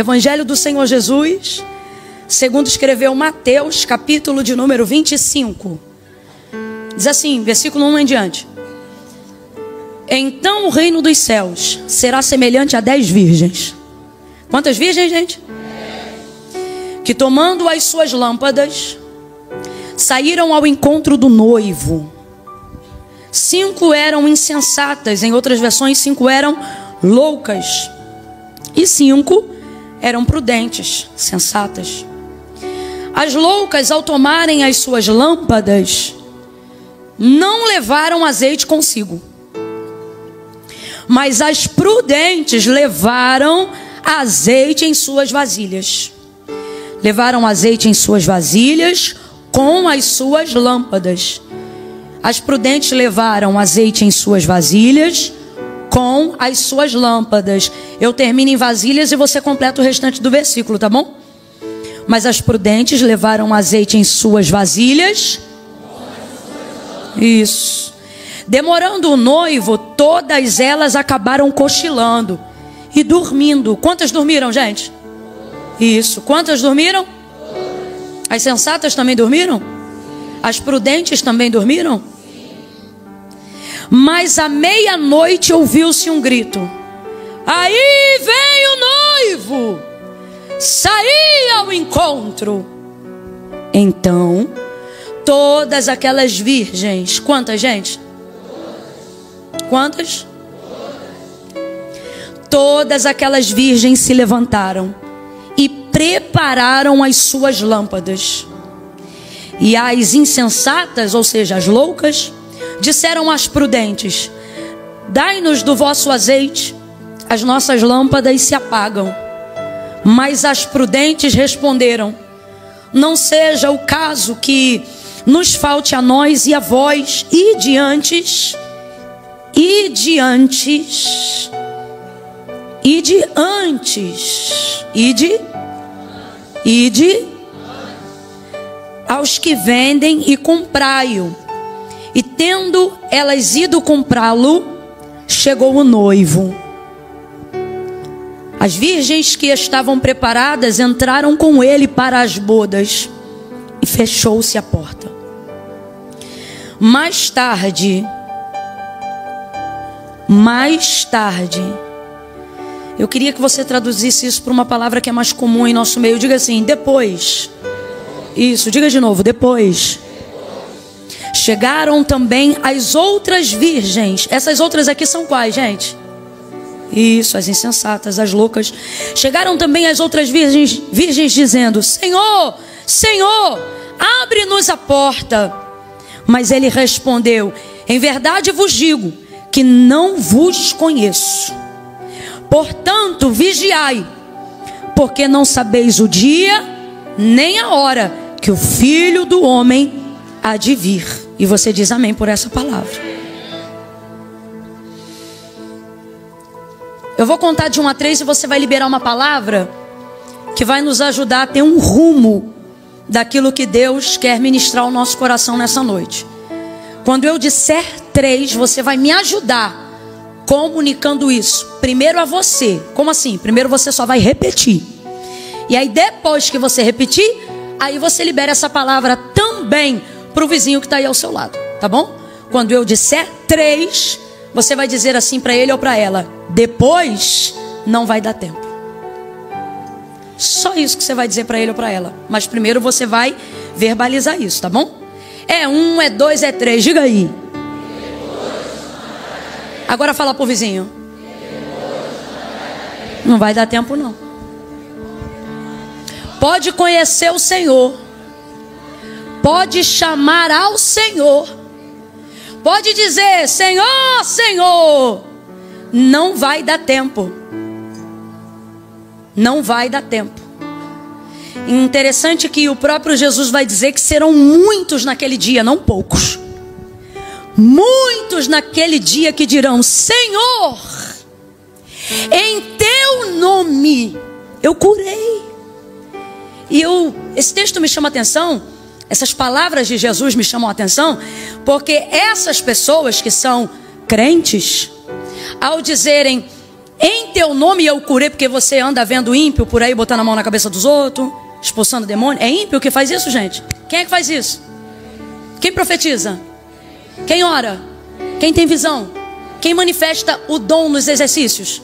Evangelho do Senhor Jesus, segundo escreveu Mateus, capítulo de número 25. Diz assim, versículo 1 em diante. Então o reino dos céus será semelhante a 10 virgens. Quantas virgens, gente? 10. Que tomando as suas lâmpadas, saíram ao encontro do noivo. 5 eram insensatas, em outras versões 5 eram loucas. E 5 eram prudentes, sensatas. As loucas, ao tomarem as suas lâmpadas, não levaram azeite consigo. Mas as prudentes levaram azeite em suas vasilhas. Levaram azeite em suas vasilhas com as suas lâmpadas. As prudentes levaram azeite em suas vasilhas com as suas lâmpadas. Eu termino em vasilhas e você completa o restante do versículo, tá bom? Mas as prudentes levaram azeite em suas vasilhas. Isso. Demorando o noivo, todas elas acabaram cochilando e dormindo. Quantas dormiram, gente? Isso. Quantas dormiram? As sensatas também dormiram? As prudentes também dormiram? Mas à meia-noite ouviu-se um grito: aí vem o noivo, saí ao encontro. Então todas aquelas virgens, quantas, gente? Quantas? Todas aquelas virgens se levantaram e prepararam as suas lâmpadas. E as insensatas, ou seja, as loucas, disseram às prudentes: dai-nos do vosso azeite, as nossas lâmpadas se apagam. Mas as prudentes responderam: não seja o caso que nos falte a nós e a vós, e diante aos que vendem e comprai-o. E tendo elas ido comprá-lo, chegou o noivo. As virgens que estavam preparadas entraram com ele para as bodas, e fechou-se a porta. Mais tarde, eu queria que você traduzisse isso para uma palavra que é mais comum em nosso meio. Diga assim: depois. Isso, diga de novo: depois. Chegaram também as outras virgens. Essas outras aqui são quais, gente? Isso, as insensatas, as loucas. Chegaram também as outras virgens dizendo: Senhor, Senhor, abre-nos a porta. Mas ele respondeu: em verdade vos digo que não vos conheço. Portanto, vigiai, porque não sabeis o dia nem a hora que o Filho do Homem há de vir. E você diz amém por essa palavra. Eu vou contar de 1 a 3 e você vai liberar uma palavra que vai nos ajudar a ter um rumo daquilo que Deus quer ministrar ao nosso coração nessa noite. Quando eu disser 3, você vai me ajudar comunicando isso primeiro a você. Como assim? Primeiro você só vai repetir. E aí depois que você repetir, aí você libera essa palavra também para o vizinho que está aí ao seu lado, tá bom? Quando eu disser 3, você vai dizer assim para ele ou para ela: depois não vai dar tempo. Só isso que você vai dizer para ele ou para ela. Mas primeiro você vai verbalizar isso, tá bom? É 1, é 2, é 3, diga aí. Agora fala pro vizinho. Não vai dar tempo não. Pode conhecer o Senhor, pode chamar ao Senhor, pode dizer: Senhor, Senhor. Não vai dar tempo. Não vai dar tempo. Interessante que o próprio Jesus vai dizer que serão muitos naquele dia, não poucos. Muitos naquele dia que dirão: Senhor, em teu nome eu curei. E esse texto me chama a atenção, essas palavras de Jesus me chamam a atenção, porque essas pessoas que são crentes, ao dizerem: Em teu nome eu curei, porque você anda vendo ímpio por aí, botando a mão na cabeça dos outros, expulsando demônio. É ímpio que faz isso, gente? Quem é que faz isso? Quem profetiza? Quem ora? Quem tem visão? Quem manifesta o dom nos exercícios?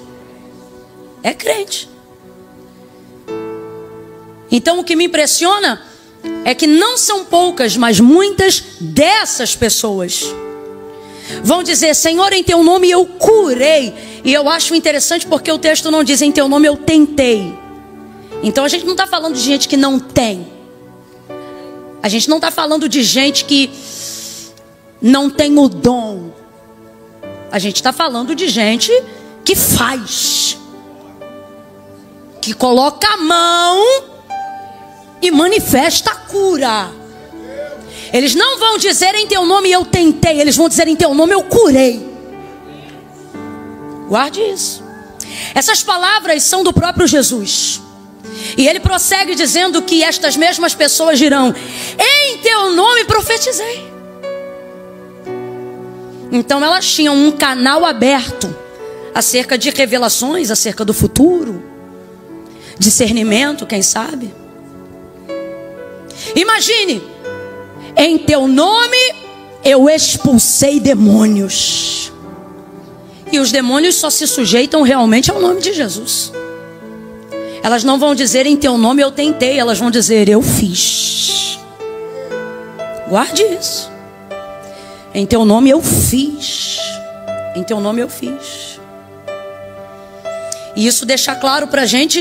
É crente. Então o que me impressiona é que não são poucas, mas muitas dessas pessoas vão dizer: Senhor, em teu nome eu curei. E eu acho interessante porque o texto não diz: em teu nome eu tentei. Então a gente não está falando de gente que não tem. A gente não está falando de gente que não tem o dom. A gente está falando de gente que faz, que coloca a mão e manifesta a cura. Eles não vão dizer: em teu nome eu tentei. Eles vão dizer: em teu nome eu curei. Guarde isso. Essas palavras são do próprio Jesus. E ele prossegue dizendo que estas mesmas pessoas dirão: em teu nome profetizei. Então elas tinham um canal aberto acerca de revelações, acerca do futuro, discernimento, quem sabe. Imagine: em teu nome eu expulsei demônios. E os demônios só se sujeitam realmente ao nome de Jesus. Elas não vão dizer: em teu nome eu tentei. Elas vão dizer: eu fiz. Guarde isso. Em teu nome eu fiz. Em teu nome eu fiz. E isso deixa claro pra gente,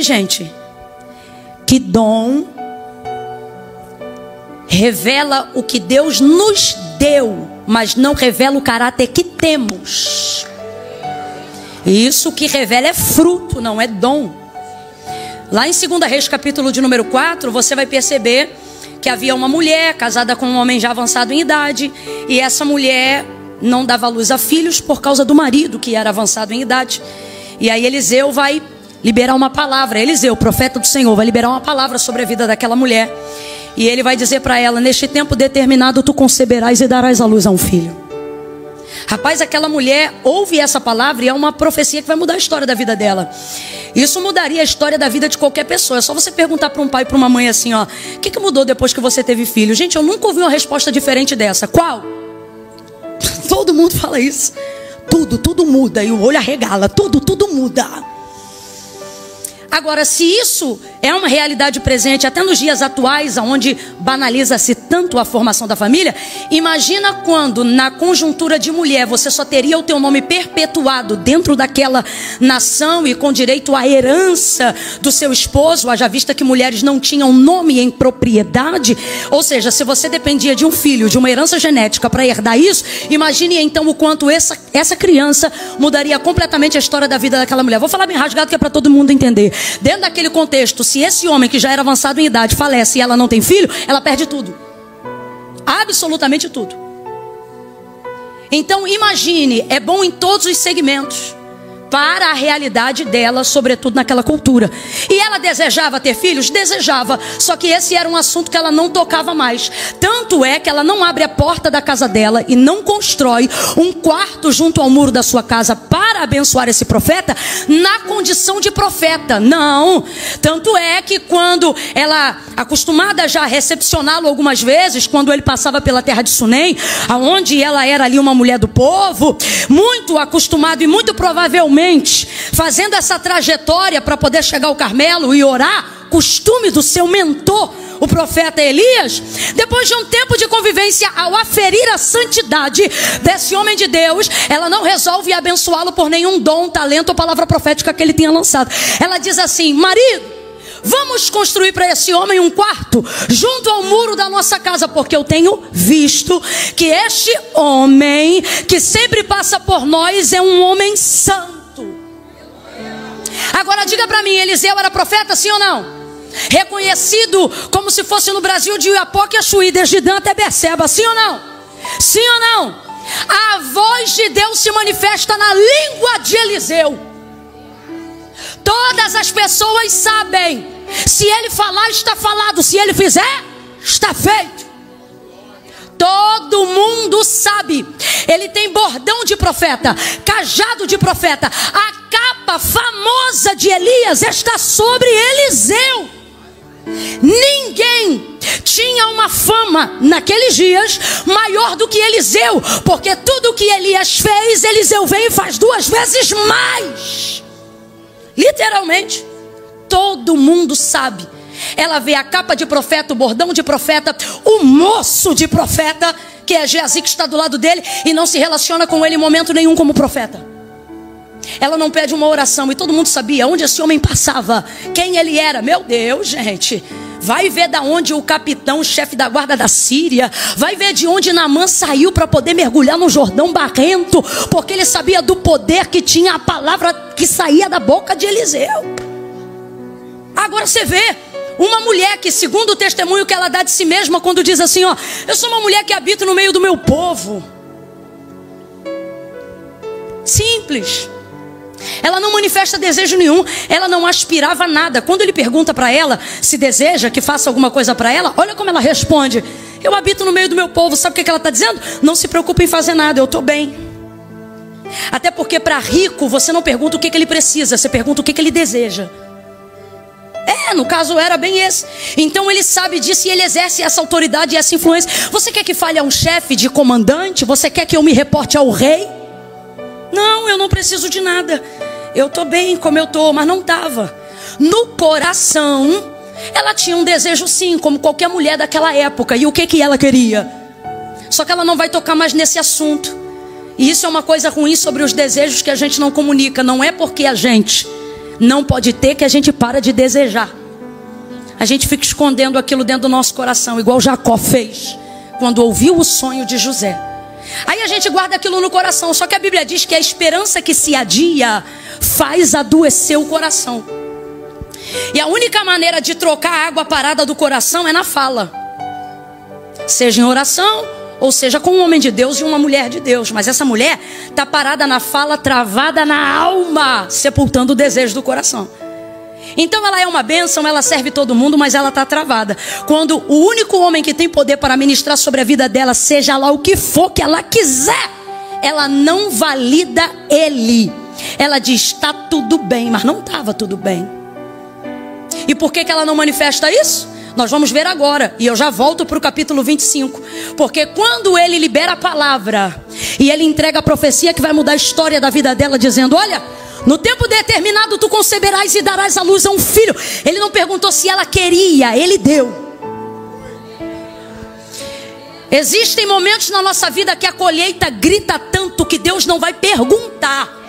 que dom revela o que Deus nos deu, mas não revela o caráter que temos. Isso que revela é fruto, não é dom. Lá em 2 Reis, capítulo de número 4, você vai perceber que havia uma mulher casada com um homem já avançado em idade. E essa mulher não dava luz a filhos por causa do marido, que era avançado em idade. E aí Eliseu vai liberar uma palavra. Eliseu, profeta do Senhor, vai liberar uma palavra sobre a vida daquela mulher. E ele vai dizer para ela: neste tempo determinado tu conceberás e darás à luz a um filho. Rapaz, aquela mulher ouve essa palavra e é uma profecia que vai mudar a história da vida dela. Isso mudaria a história da vida de qualquer pessoa. É só você perguntar para um pai e para uma mãe assim, ó: o que mudou depois que você teve filho? Gente, eu nunca ouvi uma resposta diferente dessa. Qual? Todo mundo fala isso. Tudo muda. E o olho arregala. Tudo muda. Agora, se isso é uma realidade presente até nos dias atuais, onde banaliza-se tanto a formação da família, imagina quando na conjuntura de mulher você só teria o teu nome perpetuado dentro daquela nação e com direito à herança do seu esposo, haja vista que mulheres não tinham nome em propriedade. Ou seja, se você dependia de um filho, de uma herança genética para herdar isso, imagine então o quanto essa criança mudaria completamente a história da vida daquela mulher. Vou falar bem rasgado que é para todo mundo entender. Dentro daquele contexto, se esse homem que já era avançado em idade falece e ela não tem filho, ela perde tudo. Absolutamente tudo. Então imagine, é bom em todos os segmentos para a realidade dela, sobretudo naquela cultura. E ela desejava ter filhos? Desejava. Só que esse era um assunto que ela não tocava mais. Tanto é que ela não abre a porta da casa dela e não constrói um quarto junto ao muro da sua casa para abençoar esse profeta na condição de profeta. Não. Tanto é que quando ela, acostumada já a recepcioná-lo algumas vezes, quando ele passava pela terra de Sunem, aonde ela era ali uma mulher do povo, muito acostumado e muito provavelmente fazendo essa trajetória para poder chegar ao Carmelo e orar, costume do seu mentor, o profeta Elias, depois de um tempo de convivência, ao aferir a santidade desse homem de Deus, ela não resolve abençoá-lo por nenhum dom, talento ou palavra profética que ele tenha lançado. Ela diz assim: marido, vamos construir para esse homem um quarto junto ao muro da nossa casa, porque eu tenho visto que este homem que sempre passa por nós é um homem santo. Agora diga para mim, Eliseu era profeta, sim ou não? Reconhecido como se fosse no Brasil de Uiapoque a Chuí, desde Dan até Berseba, sim ou não? Sim ou não? A voz de Deus se manifesta na língua de Eliseu. Todas as pessoas sabem, se ele falar, está falado, se ele fizer, está feito. Todo mundo sabe. Ele tem bordão de profeta, cajado de profeta. A capa famosa de Elias está sobre Eliseu. Ninguém tinha uma fama naqueles dias maior do que Eliseu, porque tudo que Elias fez, Eliseu vem e faz 2 vezes mais. Literalmente, todo mundo sabe. Ela vê a capa de profeta, o bordão de profeta, o moço de profeta, que é Geazi, que está do lado dele, e não se relaciona com ele em momento nenhum como profeta. Ela não pede uma oração, e todo mundo sabia onde esse homem passava, quem ele era. Meu Deus, gente, vai ver da onde o capitão, o chefe da guarda da Síria, vai ver de onde Naamã saiu para poder mergulhar no Jordão barrento, porque ele sabia do poder que tinha a palavra que saía da boca de Eliseu. Agora você vê uma mulher que, segundo o testemunho que ela dá de si mesma, quando diz assim, ó, eu sou uma mulher que habito no meio do meu povo. Simples. Ela não manifesta desejo nenhum, ela não aspirava a nada. Quando ele pergunta para ela se deseja que faça alguma coisa para ela, olha como ela responde: eu habito no meio do meu povo. Sabe o que ela está dizendo? Não se preocupe em fazer nada, eu estou bem. Até porque para rico você não pergunta o que ele precisa, você pergunta o que ele deseja. No caso era bem esse. Então ele sabe disso e ele exerce essa autoridade e essa influência. Você quer que fale a um chefe de comandante? Você quer que eu me reporte ao rei? Não, eu não preciso de nada. Eu estou bem como eu estou, mas não estava. No coração, ela tinha um desejo sim, como qualquer mulher daquela época. E o que ela queria? Só que ela não vai tocar mais nesse assunto. E isso é uma coisa ruim sobre os desejos que a gente não comunica. Não é porque a gente não pode ter que a gente para de desejar. A gente fica escondendo aquilo dentro do nosso coração, igual Jacó fez quando ouviu o sonho de José. Aí a gente guarda aquilo no coração. Só que a Bíblia diz que a esperança que se adia faz adoecer o coração. E a única maneira de trocar a água parada do coração é na fala, seja em oração, ou seja com um homem de Deus e uma mulher de Deus. Mas essa mulher está parada na fala, travada na alma, sepultando o desejo do coração. Então ela é uma bênção, ela serve todo mundo, mas ela está travada. Quando o único homem que tem poder para ministrar sobre a vida dela, seja lá o que for que ela quiser, ela não valida ele. Ela diz, está tudo bem, mas não estava tudo bem. E por que ela não manifesta isso? Nós vamos ver agora, e eu já volto para o capítulo 25. Porque quando ele libera a palavra e ele entrega a profecia que vai mudar a história da vida dela, dizendo, olha, no tempo determinado tu conceberás e darás à luz a um filho. Ele não perguntou se ela queria, ele deu. Existem momentos na nossa vida que a colheita grita tanto que Deus não vai perguntar.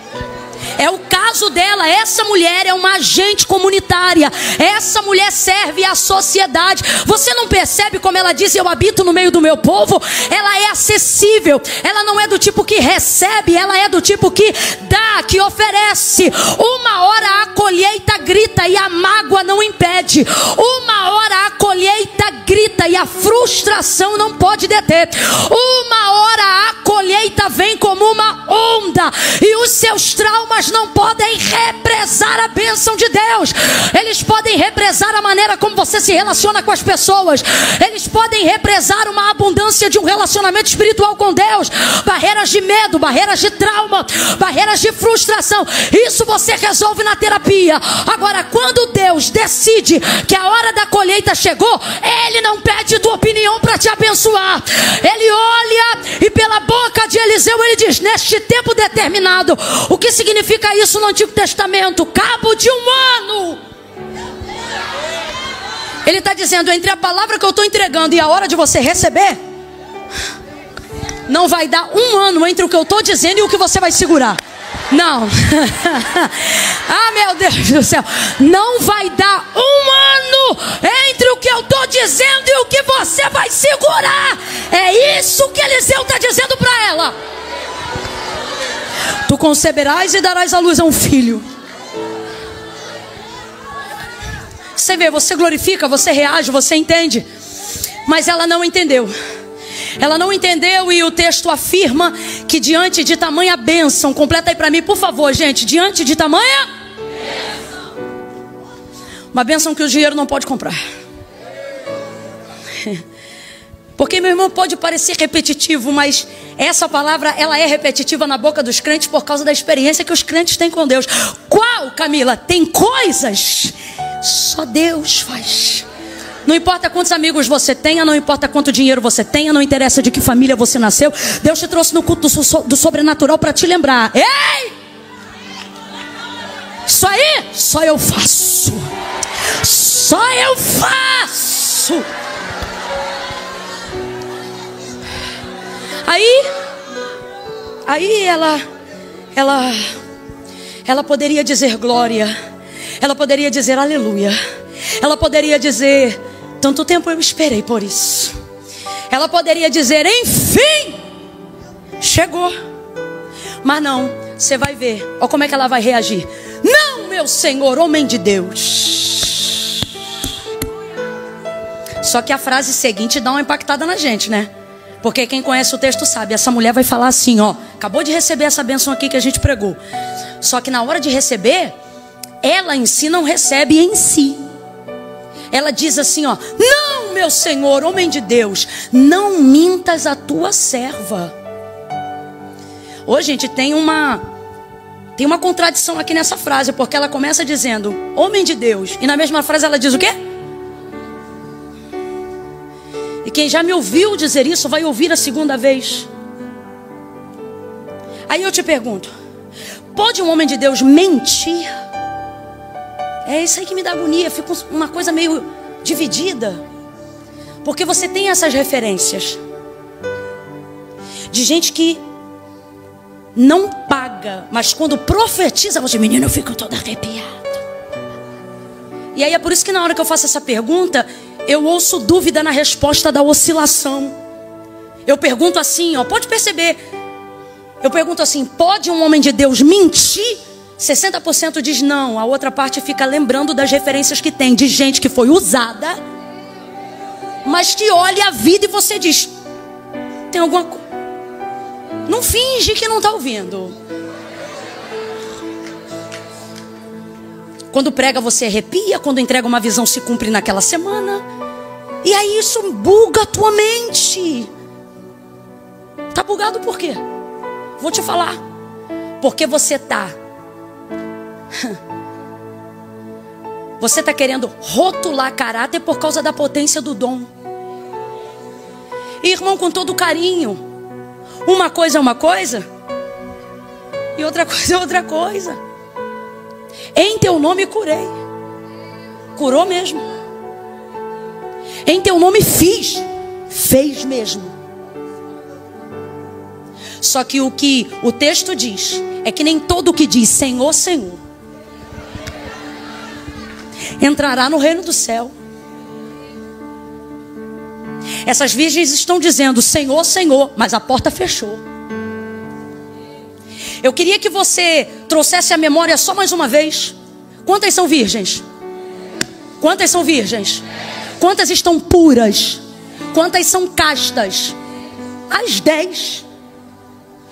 É o caso dela. Essa mulher é uma agente comunitária. Essa mulher serve à sociedade. Você não percebe como ela diz, eu habito no meio do meu povo? Ela é acessível. Ela não é do tipo que recebe, ela é do tipo que dá, que oferece. Uma hora a colheita grita e a mágoa não impede. Uma hora a colheita grita e a frustração não pode deter. Uma hora a colheita vem como uma onda e os seus traumas não podem represar a bênção de Deus. Eles podem represar a maneira como você se relaciona com as pessoas. Eles podem represar uma abundância de um relacionamento espiritual com Deus. Barreiras de medo, barreiras de trauma, barreiras de frustração. Isso você resolve na terapia. Agora, quando Deus decide que a hora da colheita chegou, Ele não pede tua opinião para te abençoar. Ele olha e pela boca de Eliseu ele diz, neste tempo determinado. O que significa isso no Antigo Testamento? Cabo de um ano. Ele está dizendo, entre a palavra que eu estou entregando e a hora de você receber, não vai dar um ano entre o que eu estou dizendo e o que você vai segurar. Não. Ah, meu Deus do céu. Não vai dar um ano entre o que eu estou dizendo e o que você vai segurar. É isso que Eliseu está dizendo para ela. Tu conceberás e darás à luz a um filho. Você vê, você glorifica, você reage, você entende. Mas ela não entendeu. Ela não entendeu e o texto afirma que diante de tamanha bênção, completa aí para mim, por favor, gente. Diante de tamanha bênção. Uma bênção que o dinheiro não pode comprar. Porque, meu irmão, pode parecer repetitivo, mas essa palavra, ela é repetitiva na boca dos crentes por causa da experiência que os crentes têm com Deus. Qual, Camila? Tem coisas só Deus faz. Não importa quantos amigos você tenha, não importa quanto dinheiro você tenha, não interessa de que família você nasceu. Deus te trouxe no culto do sobrenatural para te lembrar. Ei! Isso aí, só eu faço. Só eu faço. Aí ela poderia dizer glória. Ela poderia dizer aleluia. Ela poderia dizer, tanto tempo eu esperei por isso. Ela poderia dizer, enfim, chegou. Mas não, você vai ver. Olha como é que ela vai reagir. Não, meu Senhor, homem de Deus. Só que a frase seguinte dá uma impactada na gente, né? Porque quem conhece o texto sabe, essa mulher vai falar assim, ó, acabou de receber essa bênção aqui que a gente pregou. Só que na hora de receber, ela em si não recebe em si. Ela diz assim, ó, não, meu Senhor, homem de Deus, não mintas a tua serva. Ô, gente, tem uma contradição aqui nessa frase, porque ela começa dizendo, homem de Deus, e na mesma frase ela diz o quê? E quem já me ouviu dizer isso vai ouvir a segunda vez. Aí eu te pergunto, pode um homem de Deus mentir? É isso aí que me dá agonia, fica uma coisa meio dividida. Porque você tem essas referências de gente que não paga, mas quando profetiza, você, menino, eu fico toda arrepiada. E aí é por isso que na hora que eu faço essa pergunta, eu ouço dúvida na resposta da oscilação. Eu pergunto assim, ó, pode perceber. Eu pergunto assim, pode um homem de Deus mentir? 60% diz não. A outra parte fica lembrando das referências que tem de gente que foi usada, mas que olha a vida e você diz, tem alguma coisa. Não finge que não está ouvindo. Quando prega você arrepia, quando entrega uma visão se cumpre naquela semana. E aí isso buga a tua mente. Tá bugado por quê? Vou te falar. Porque você tá querendo rotular caráter por causa da potência do dom. E, irmão, com todo carinho, uma coisa é uma coisa e outra coisa é outra coisa. Em teu nome curei. Curou mesmo. Em teu nome fiz. Fez mesmo. Só que o texto diz é que nem todo que diz Senhor, Senhor entrará no reino do céu. Essas virgens estão dizendo Senhor, Senhor, mas a porta fechou. Eu queria que você trouxesse a memória só mais uma vez. Quantas são virgens? Quantas são virgens? Quantas estão puras? Quantas são castas? As 10.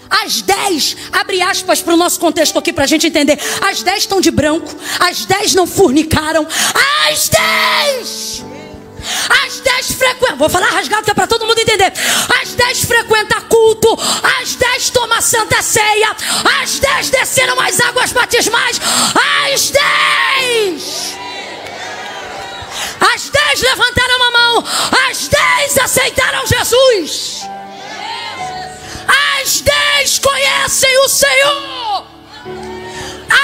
As 10, abre aspas para o nosso contexto aqui para a gente entender. As 10 estão de branco. As 10 não fornicaram. As 10! As 10 frequentam. Vou falar rasgado que é para todo mundo entender. As 10 frequentam culto. As 10 tomam santa ceia. As 10 desceram as águas batismais. As 10! As 10 levantaram a mão. As 10 aceitaram Jesus. As 10 conhecem o Senhor.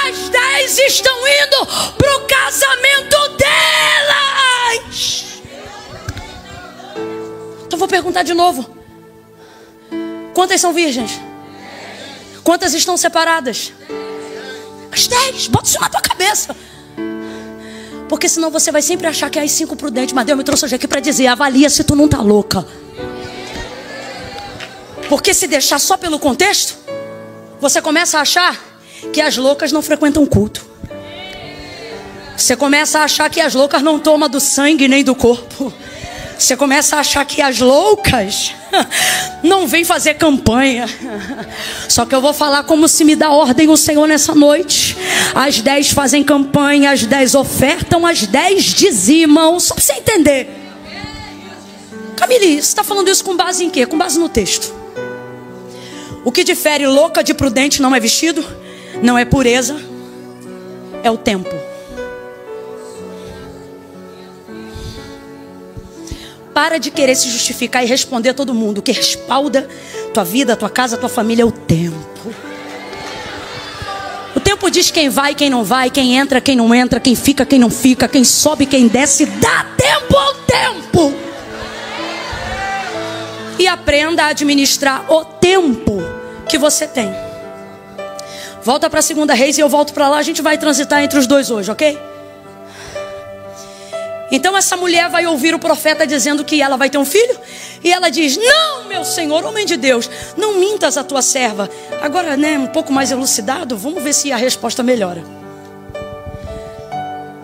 As 10 estão indo para o casamento delas. Então vou perguntar de novo. Quantas são virgens? Quantas estão separadas? As 10. Bota isso na tua cabeça. Porque senão você vai sempre achar que é as 5 prudentes. Mas Deus me trouxe hoje aqui para dizer, avalia se tu não tá louca. Porque se deixar só pelo contexto, você começa a achar que as loucas não frequentam culto. Você começa a achar que as loucas não tomam do sangue nem do corpo. Você começa a achar que as loucas não vêm fazer campanha. Só que eu vou falar como se me dá ordem o Senhor nessa noite. As 10 fazem campanha, as 10 ofertam, as 10 dizimam. Só para você entender. Camille, você está falando isso com base em quê? Com base no texto. O que difere louca de prudente não é vestido, não é pureza, é o tempo. Para de querer se justificar e responder a todo mundo. O que respalda tua vida, tua casa, tua família é o tempo. O tempo diz quem vai, quem não vai, quem entra, quem não entra, quem fica, quem não fica, quem sobe, quem desce. Dá tempo ao tempo. E aprenda a administrar o tempo que você tem. Volta para 2 Reis e eu volto para lá. A gente vai transitar entre os dois hoje, ok? Então essa mulher vai ouvir o profeta dizendo que ela vai ter um filho. E ela diz: não, meu senhor, homem de Deus, não mintas a tua serva. Agora, né, um pouco mais elucidado, vamos ver se a resposta melhora.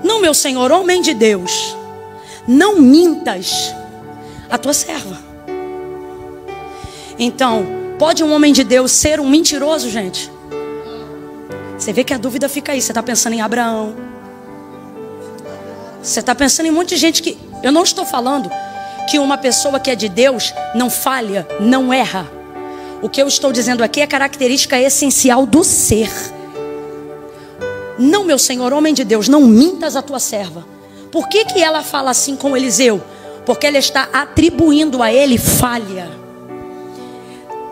Não, meu senhor, homem de Deus, não mintas a tua serva. Então, pode um homem de Deus ser um mentiroso, gente? Você vê que a dúvida fica aí. Você está pensando em Abraão. Você está pensando em um monte de gente que... Eu não estou falando que uma pessoa que é de Deus não falha, não erra. O que eu estou dizendo aqui é característica essencial do ser. Não, meu senhor, homem de Deus, não mintas a tua serva. Por que que ela fala assim com Eliseu? Porque ela está atribuindo a ele falha.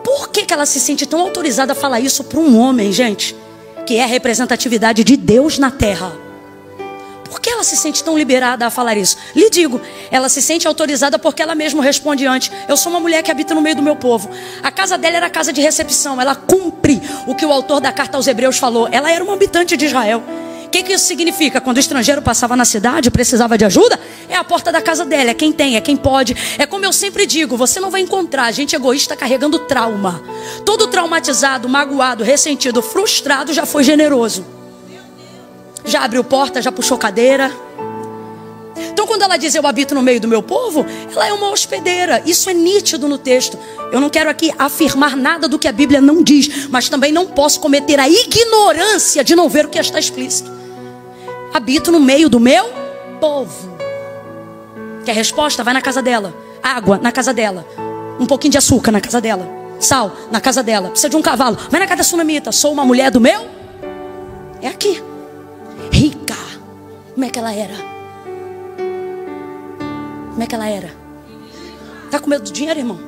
Por que que ela se sente tão autorizada a falar isso para um homem, gente? Que é a representatividade de Deus na terra. Por que ela se sente tão liberada a falar isso? Lhe digo, ela se sente autorizada porque ela mesma responde antes: eu sou uma mulher que habita no meio do meu povo. A casa dela era a casa de recepção. Ela cumpre o que o autor da carta aos Hebreus falou. Ela era uma habitante de Israel. O que isso significa? Quando o estrangeiro passava na cidade e precisava de ajuda, é a porta da casa dela, é quem tem, é quem pode. É como eu sempre digo, você não vai encontrar gente egoísta carregando trauma. Todo traumatizado, magoado, ressentido, frustrado já foi generoso. Já abriu porta, já puxou cadeira. Então quando ela diz eu habito no meio do meu povo, ela é uma hospedeira. Isso é nítido no texto. Eu não quero aqui afirmar nada do que a Bíblia não diz, mas também não posso cometer a ignorância de não ver o que está explícito. Habito no meio do meu povo. Quer resposta? Vai na casa dela. Água na casa dela. Um pouquinho de açúcar na casa dela. Sal na casa dela. Precisa de um cavalo. Vai na casa da sunamita. Sou uma mulher do meu. É aqui. Rica. Como é que ela era? Como é que ela era? Tá com medo do dinheiro, irmão?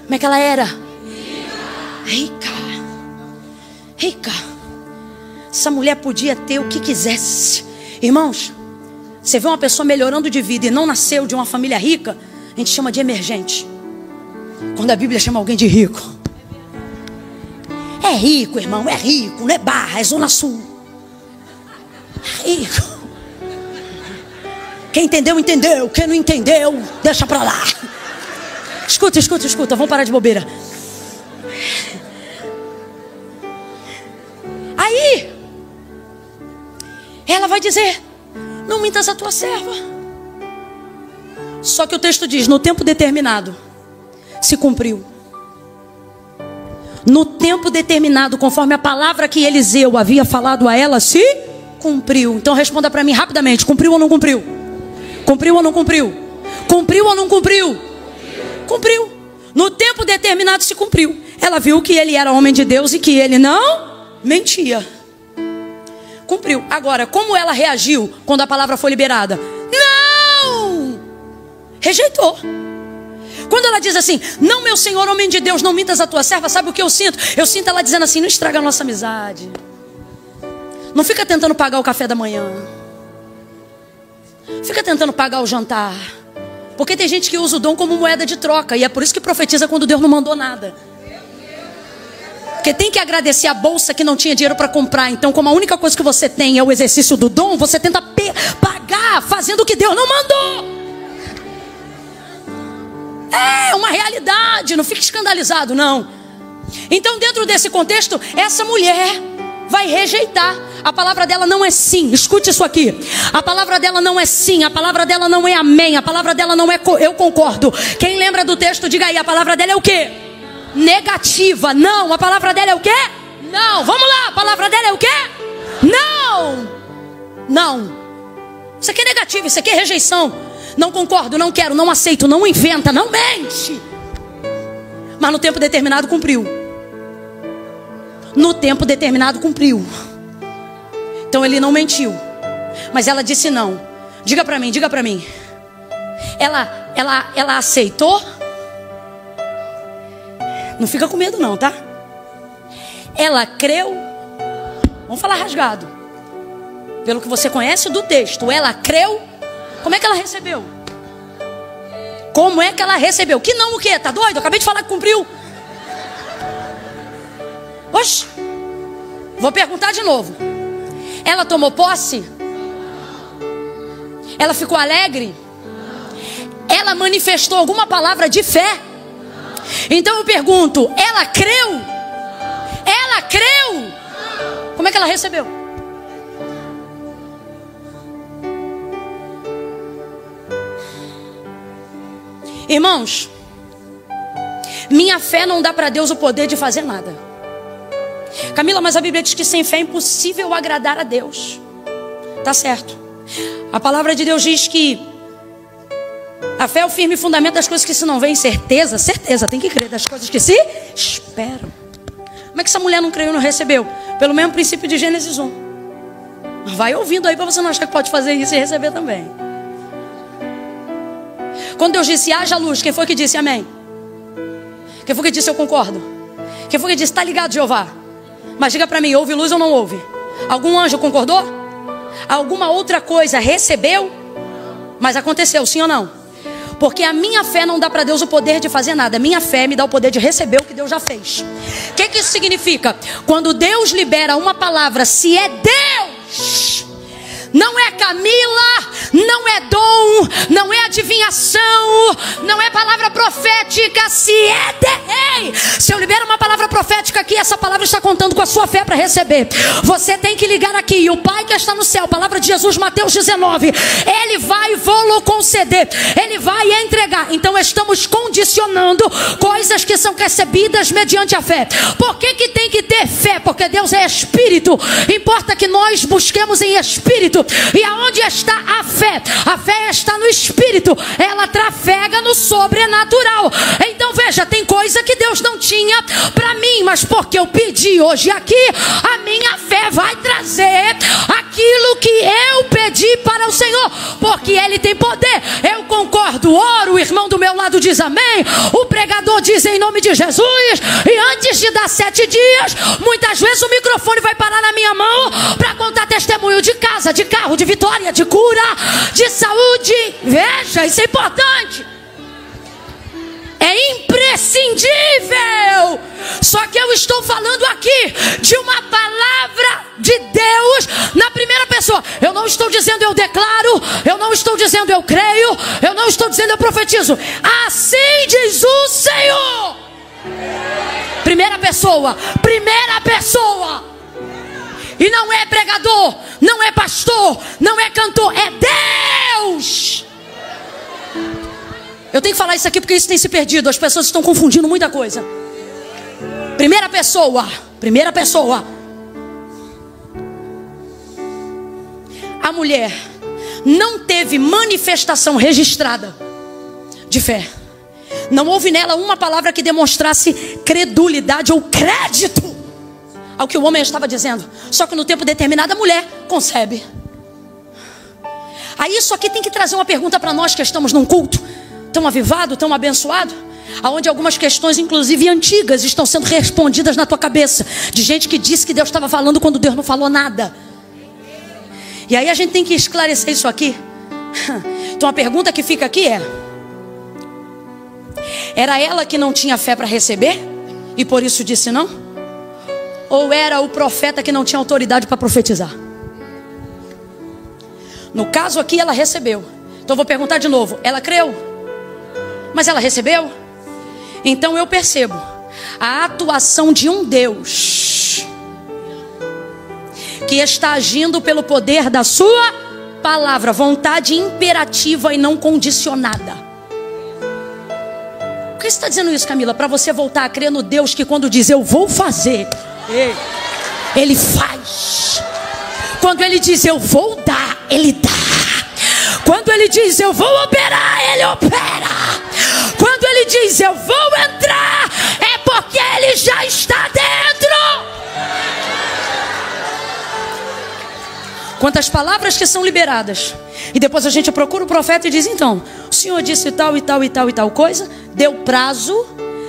Como é que ela era? Rica. Rica. Essa mulher podia ter o que quisesse. Irmãos, você vê uma pessoa melhorando de vida e não nasceu de uma família rica, a gente chama de emergente. Quando a Bíblia chama alguém de rico, é rico, irmão, é rico, não é Barra, é Zona Sul. É rico. Quem entendeu, entendeu. Quem não entendeu, deixa pra lá. Escuta, vamos parar de bobeira. Aí ela vai dizer: não mintas a tua serva. Só que o texto diz: no tempo determinado se cumpriu. No tempo determinado, conforme a palavra que Eliseu havia falado a ela, se cumpriu. Então responda para mim rapidamente: cumpriu ou não cumpriu? Cumpriu ou não cumpriu? Cumpriu ou não cumpriu? Cumpriu. No tempo determinado se cumpriu. Ela viu que ele era homem de Deus e que ele não mentia. Cumpriu. Agora, como ela reagiu quando a palavra foi liberada? Não! Rejeitou. Quando ela diz assim: não, meu senhor, homem de Deus, não mintas a tua serva, sabe o que eu sinto? Eu sinto ela dizendo assim: não estraga a nossa amizade. Não fica tentando pagar o café da manhã. Fica tentando pagar o jantar. Porque tem gente que usa o dom como moeda de troca. E é por isso que profetiza quando Deus não mandou nada. Porque tem que agradecer a bolsa que não tinha dinheiro para comprar. Então, como a única coisa que você tem é o exercício do dom, você tenta pagar fazendo o que Deus não mandou. É uma realidade. Não fique escandalizado, não. Então, dentro desse contexto, essa mulher vai rejeitar. A palavra dela não é sim. Escute isso aqui. A palavra dela não é sim. A palavra dela não é amém. A palavra dela não é eu concordo. Quem lembra do texto, diga aí. A palavra dela é o quê? Negativa. Não. A palavra dela é o quê? Não. Vamos lá. A palavra dela é o quê? Não. Não. Isso aqui é negativo. Isso aqui é rejeição. Não concordo, não quero, não aceito, não inventa, não mente. Mas no tempo determinado cumpriu. No tempo determinado cumpriu. Então ele não mentiu. Mas ela disse não. Diga para mim, diga para mim. Ela aceitou? Não fica com medo não, tá? Ela creu? Vamos falar rasgado. Pelo que você conhece do texto, ela creu? Como é que ela recebeu? Como é que ela recebeu? Que não o quê? Tá doido? Eu acabei de falar que cumpriu. Oxe. Vou perguntar de novo. Ela tomou posse? Ela ficou alegre? Ela manifestou alguma palavra de fé? Então eu pergunto, ela creu? Ela creu? Como é que ela recebeu? Irmãos, minha fé não dá para Deus o poder de fazer nada. Camila, mas a Bíblia diz que sem fé é impossível agradar a Deus. Tá certo. A palavra de Deus diz que a fé é o firme fundamento das coisas que se não veem. Certeza, certeza, tem que crer das coisas que se esperam. Como é que essa mulher não creu e não recebeu? Pelo mesmo princípio de Gênesis 1. Vai ouvindo aí para você não achar que pode fazer isso e receber também. Quando Deus disse haja luz, quem foi que disse amém? Quem foi que disse eu concordo? Quem foi que disse está ligado, Jeová? Mas diga para mim, houve luz ou não houve? Algum anjo concordou? Alguma outra coisa recebeu? Mas aconteceu, sim ou não? Porque a minha fé não dá para Deus o poder de fazer nada. A minha fé me dá o poder de receber o que Deus já fez. O que isso significa? Quando Deus libera uma palavra, se é Deus, não é Camila, não é dom, não é adivinhação, não é palavra profética, se é Ei, se eu libero uma palavra profética aqui, essa palavra está contando com a sua fé para receber. Você tem que ligar aqui, e o Pai que está no céu, palavra de Jesus, Mateus 19, Ele vai vou-lo conceder, Ele vai entregar. Então estamos condicionando coisas que são recebidas mediante a fé. Por que tem que ter fé? Porque Deus é Espírito. Importa que nós busquemos em Espírito. E aonde está a fé? A fé está no Espírito. Ela trafega no sobrenatural. Então veja, tem coisa que Deus não tinha para mim, mas porque eu pedi hoje aqui, a minha fé vai trazer aquilo que eu pedi para o Senhor, porque Ele tem poder. Eu concordo, oro, o irmão do meu lado diz amém, o pregador diz em nome de Jesus, e antes de dar 7 dias, muitas vezes o microfone vai parar na minha mão para contar testemunho de casa, de carro, de vitória, de cura, de saúde. Veja, isso é importante. É imprescindível. Só que eu estou falando aqui de uma palavra de Deus na primeira pessoa. Eu não estou dizendo eu declaro, eu não estou dizendo eu creio, eu não estou dizendo eu profetizo. Assim diz o Senhor. Primeira pessoa, primeira pessoa. E não é pregador, não é pastor, não é cantor, é Deus. Eu tenho que falar isso aqui porque isso tem se perdido. As pessoas estão confundindo muita coisa. Primeira pessoa. Primeira pessoa. A mulher não teve manifestação registrada de fé. Não houve nela uma palavra que demonstrasse credulidade ou crédito ao que o homem estava dizendo. Só que no tempo determinado a mulher concebe. Aí isso aqui tem que trazer uma pergunta para nós que estamos num culto tão avivado, tão abençoado, aonde algumas questões, inclusive antigas, estão sendo respondidas na tua cabeça, de gente que disse que Deus estava falando quando Deus não falou nada. E aí a gente tem que esclarecer isso aqui. Então a pergunta que fica aqui é: era ela que não tinha fé para receber e por isso disse não? Ou era o profeta que não tinha autoridade para profetizar? No caso aqui ela recebeu. Então eu vou perguntar de novo: ela creu? Mas ela recebeu? Então eu percebo a atuação de um Deus que está agindo pelo poder da sua palavra, vontade imperativa e não condicionada. Por que você está dizendo isso, Camila? Para você voltar a crer no Deus que quando diz eu vou fazer, Ele faz. Quando Ele diz eu vou dar, Ele dá. Quando Ele ele diz eu vou operar, ele opera. Quando ele diz eu vou entrar, é porque ele já está dentro. Quantas palavras que são liberadas. E depois a gente procura o profeta e diz, então, o Senhor disse tal e tal e tal e tal coisa, deu prazo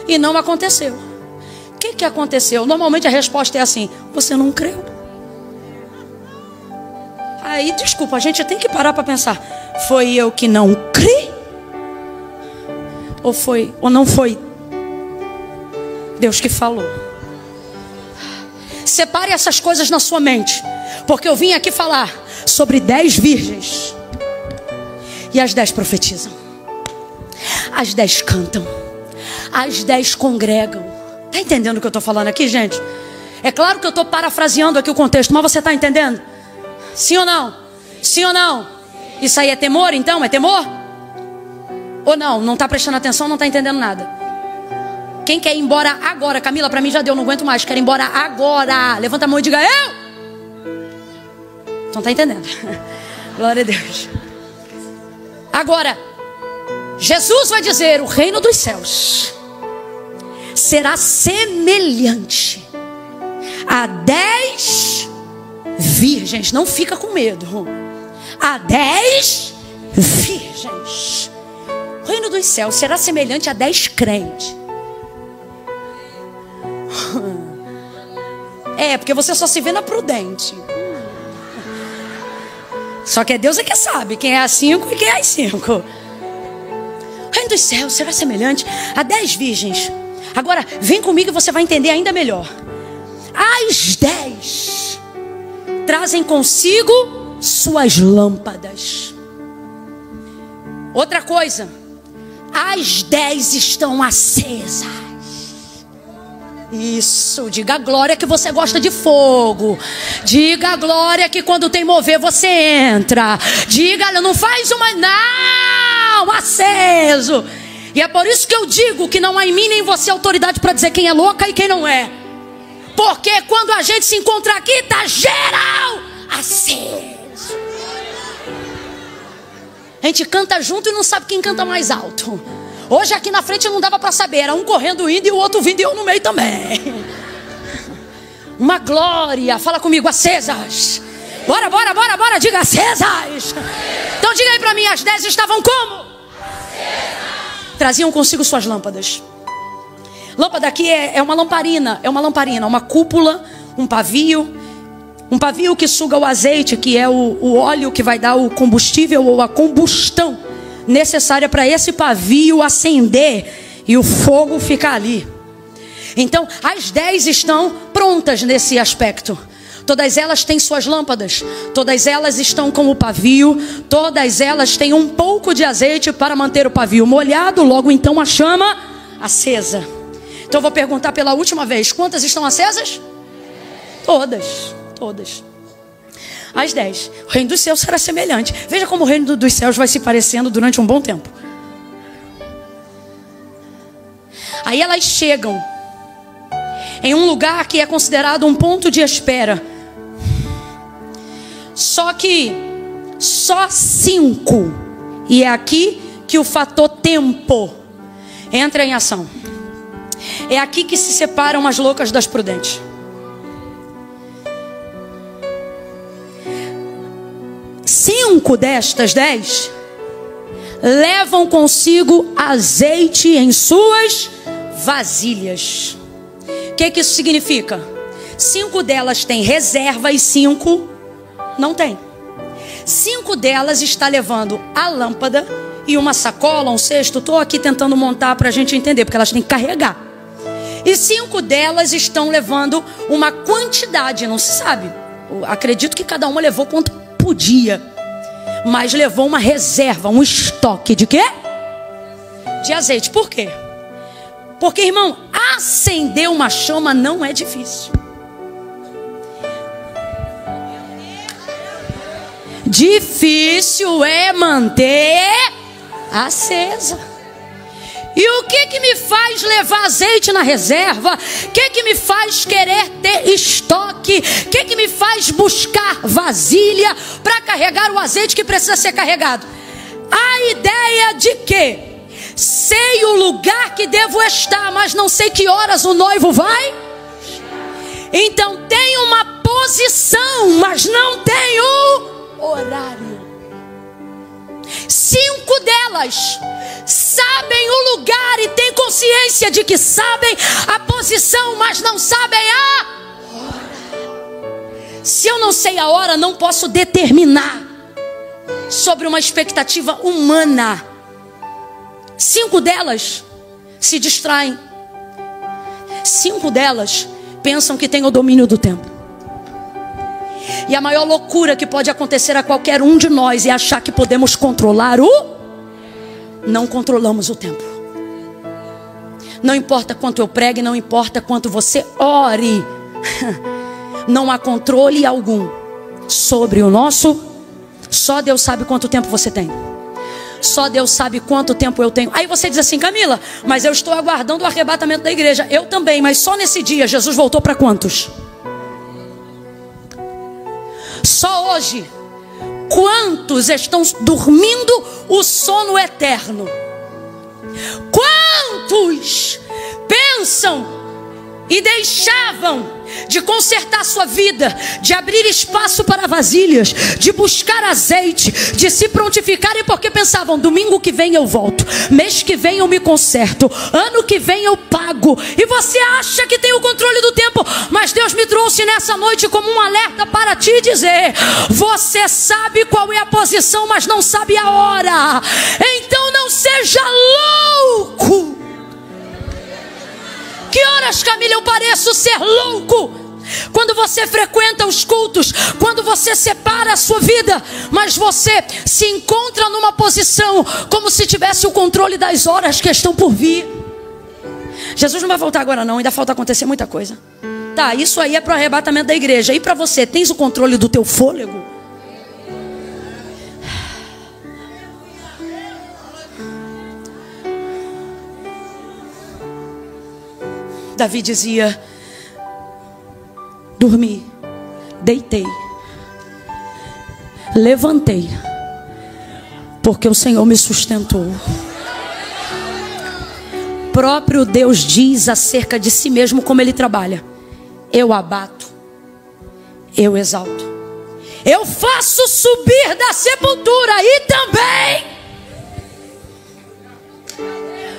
e não aconteceu. O que aconteceu? Normalmente a resposta é assim, você não creu. Aí, desculpa, a gente tem que parar para pensar, foi eu que não criei? Ou não foi Deus que falou? Separe essas coisas na sua mente, porque eu vim aqui falar sobre 10 virgens. E as 10 profetizam, as 10 cantam, as 10 congregam. Está entendendo o que eu estou falando aqui, gente? É claro que eu estou parafraseando aqui o contexto, mas você está entendendo? Sim ou não? Sim ou não? Isso aí é temor então? É temor? Ou não? Não está prestando atenção, não está entendendo nada? Quem quer ir embora agora? Camila, para mim já deu, não aguento mais. Quero ir embora agora. Levanta a mão e diga eu. Então está entendendo? Glória a Deus. Agora, Jesus vai dizer, o reino dos céus será semelhante a 10 virgens. Não fica com medo. A 10 virgens. O reino dos céus será semelhante a 10 crentes. É, porque você só se vê na prudente. Só que é Deus que sabe quem é as 5 e quem é as 5. O reino dos céus será semelhante a 10 virgens. Agora, vem comigo e você vai entender ainda melhor. As 10 trazem consigo suas lâmpadas. Outra coisa, as 10 estão acesas. Isso, diga a glória que você gosta de fogo. Diga a glória que quando tem mover você entra. Diga, não faz uma... Não, aceso. E é por isso que eu digo que não há em mim nem em você autoridade para dizer quem é louca e quem não é. Porque quando a gente se encontra aqui, está geral aceso. A gente canta junto e não sabe quem canta mais alto. Hoje aqui na frente não dava para saber. Era um correndo indo e o outro vindo e eu no meio também. Uma glória. Fala comigo, acesas. Bora, bora, bora, bora. Diga acesas. Então diga aí para mim, as 10 estavam como? Acesas. Traziam consigo suas lâmpadas. Lâmpada aqui é uma lamparina. É uma lamparina, uma cúpula, um pavio. Um pavio que suga o azeite, que é o óleo que vai dar o combustível ou a combustão necessária para esse pavio acender e o fogo ficar ali. Então, as 10 estão prontas nesse aspecto. Todas elas têm suas lâmpadas. Todas elas estão com o pavio. Todas elas têm um pouco de azeite para manter o pavio molhado. Logo então a chama acesa. Então eu vou perguntar pela última vez. Quantas estão acesas? Todas. Todas. As 10. O reino dos céus será semelhante. Veja como o reino dos céus vai se parecendo durante um bom tempo. Aí elas chegam em um lugar que é considerado um ponto de espera. Só que só 5. E é aqui que o fator tempo entra em ação. É aqui que se separam as loucas das prudentes. 5 destas 10 levam consigo azeite em suas vasilhas. O que isso significa? 5 delas têm reserva e 5 não tem. 5 delas está levando a lâmpada e uma sacola, um cesto. Estou aqui tentando montar para a gente entender, porque elas têm que carregar. E 5 delas estão levando uma quantidade, não se sabe. Eu acredito que cada uma levou quanto podia, mas levou uma reserva, um estoque de quê? De azeite. Por quê? Porque, irmão, acender uma chama não é difícil. Difícil é manter acesa. E o que me faz levar azeite na reserva? O que me faz querer ter estoque? O que me faz buscar vasilha para carregar o azeite que precisa ser carregado? a ideia de que sei o lugar que devo estar, mas não sei que horas o noivo vai. Então tem uma posição, mas não tem o horário. 5 delas sabem o lugar e têm consciência de que sabem a posição, mas não sabem a hora. Se eu não sei a hora, não posso determinar sobre uma expectativa humana. 5 delas se distraem. 5 delas pensam que têm o domínio do tempo. E a maior loucura que pode acontecer a qualquer um de nós é achar que podemos controlar Não controlamos o tempo. Não importa quanto eu pregue, não importa quanto você ore, não há controle algum sobre o nosso. Só Deus sabe quanto tempo você tem. Só Deus sabe quanto tempo eu tenho. Aí você diz assim: Camila, mas eu estou aguardando o arrebatamento da igreja. Eu também, mas só nesse dia Jesus voltou para quantos? Só hoje. Quantos estão dormindo o sono eterno? Quantos pensam e deixavam de consertar sua vida, de abrir espaço para vasilhas, de buscar azeite, de se prontificarem porque pensavam: domingo que vem eu volto, mês que vem eu me conserto, ano que vem eu pago. E você acha que tem o controle do tempo, mas Deus me trouxe nessa noite como um alerta para te dizer: você sabe qual é a posição, mas não sabe a hora. Então não seja louco. Que horas, Camila, eu pareço ser louco? Quando você frequenta os cultos, quando você separa a sua vida, mas você se encontra numa posição como se tivesse o controle das horas que estão por vir. Jesus não vai voltar agora não, ainda falta acontecer muita coisa. Tá, isso aí é para o arrebatamento da igreja. E para você, tens o controle do teu fôlego? Davi dizia: dormi, deitei, levantei, porque o Senhor me sustentou. Próprio Deus diz acerca de si mesmo como Ele trabalha: eu abato, eu exalto, eu faço subir da sepultura e também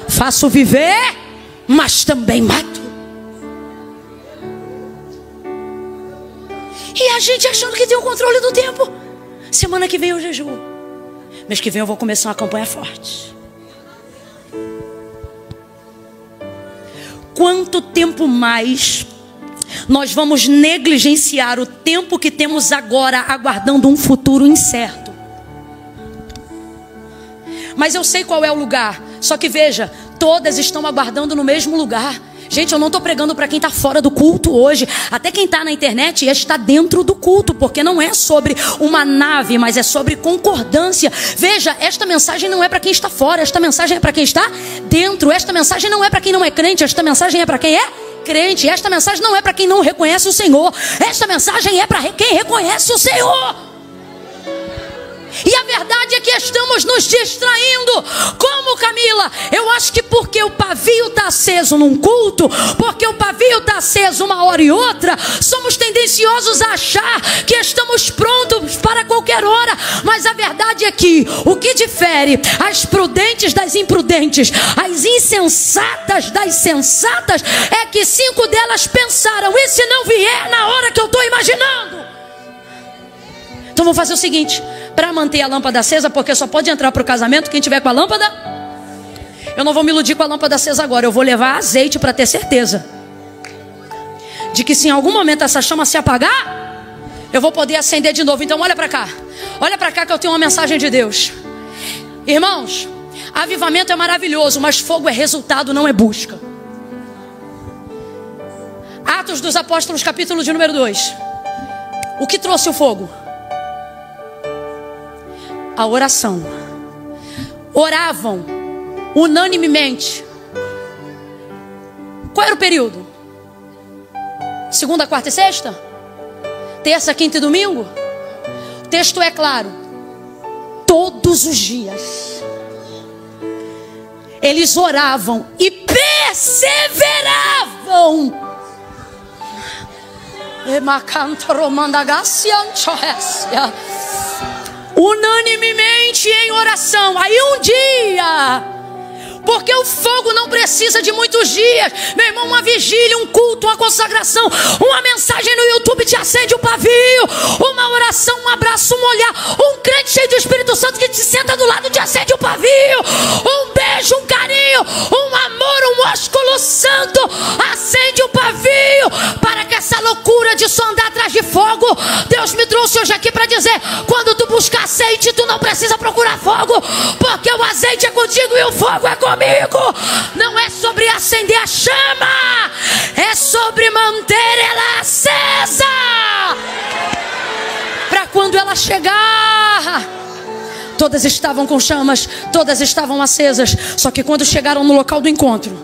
faço viver, mas também mato. E a gente achando que tem o controle do tempo. Semana que vem eu jejum, mês que vem eu vou começar uma campanha forte. Quanto tempo mais nós vamos negligenciar o tempo que temos agora, aguardando um futuro incerto? Mas eu sei qual é o lugar. Só que veja, todas estão aguardando no mesmo lugar. Gente, eu não estou pregando para quem está fora do culto hoje. Até quem está na internet está dentro do culto. Porque não é sobre uma nave, mas é sobre concordância. Veja, esta mensagem não é para quem está fora. Esta mensagem é para quem está dentro. Esta mensagem não é para quem não é crente. Esta mensagem é para quem é crente. Esta mensagem não é para quem não reconhece o Senhor. Esta mensagem é para quem reconhece o Senhor. E a verdade é que estamos nos distraindo. Como, Camila? Eu acho que porque o pavio está aceso num culto, porque o pavio está aceso uma hora e outra, somos tendenciosos a achar que estamos prontos para qualquer hora. Mas a verdade é que o que difere as prudentes das imprudentes, as insensatas das sensatas, é que 5 delas pensaram: e se não vier na hora que eu estou imaginando? Então vou fazer o seguinte: para manter a lâmpada acesa, porque só pode entrar para o casamento quem tiver com a lâmpada. Eu não vou me iludir com a lâmpada acesa agora. Eu vou levar azeite para ter certeza de que se em algum momento essa chama se apagar, eu vou poder acender de novo. Então olha para cá. Olha para cá que eu tenho uma mensagem de Deus. Irmãos, avivamento é maravilhoso, mas fogo é resultado, não é busca. Atos dos Apóstolos, capítulo de número 2. O que trouxe o fogo? A oração. Oravam unanimemente. Qual era o período? Segunda, quarta e sexta? Terça, quinta e domingo? O texto é claro. todos os dias. Eles oravam e perseveravam. Unanimemente em oração. Aí um dia, porque o fogo não precisa de muitos dias, meu irmão, uma vigília, um culto, uma consagração, uma mensagem no YouTube te acende o pavio, uma oração, um abraço, um olhar, um crente cheio do Espírito Santo que te senta do lado te acende o pavio, um beijo, um carinho, um amor, um ósculo santo acende o pavio, para que essa loucura de só andar atrás de fogo. Deus me trouxe hoje aqui para dizer: quando tu buscar azeite, tu não precisa procurar fogo, porque o azeite é contigo e o fogo é comigo. Não é sobre acender a chama, é sobre manter ela acesa, para quando ela chegar, todas estavam com chamas, todas estavam acesas. Só que quando chegaram no local do encontro,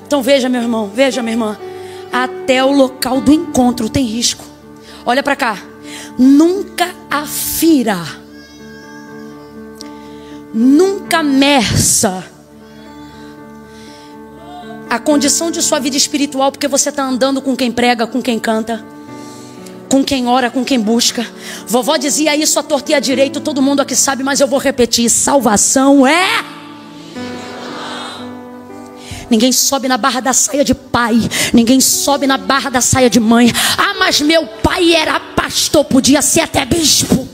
então veja, meu irmão, veja, minha irmã, até o local do encontro tem risco. Olha para cá. Nunca afira, nunca meça a condição de sua vida espiritual, porque você está andando com quem prega, com quem canta, com quem ora, com quem busca. Vovó dizia isso à torta e à direita, todo mundo aqui sabe, mas eu vou repetir: salvação é... Ninguém sobe na barra da saia de pai, ninguém sobe na barra da saia de mãe. Ah, mas meu pai era pastor, podia ser até bispo.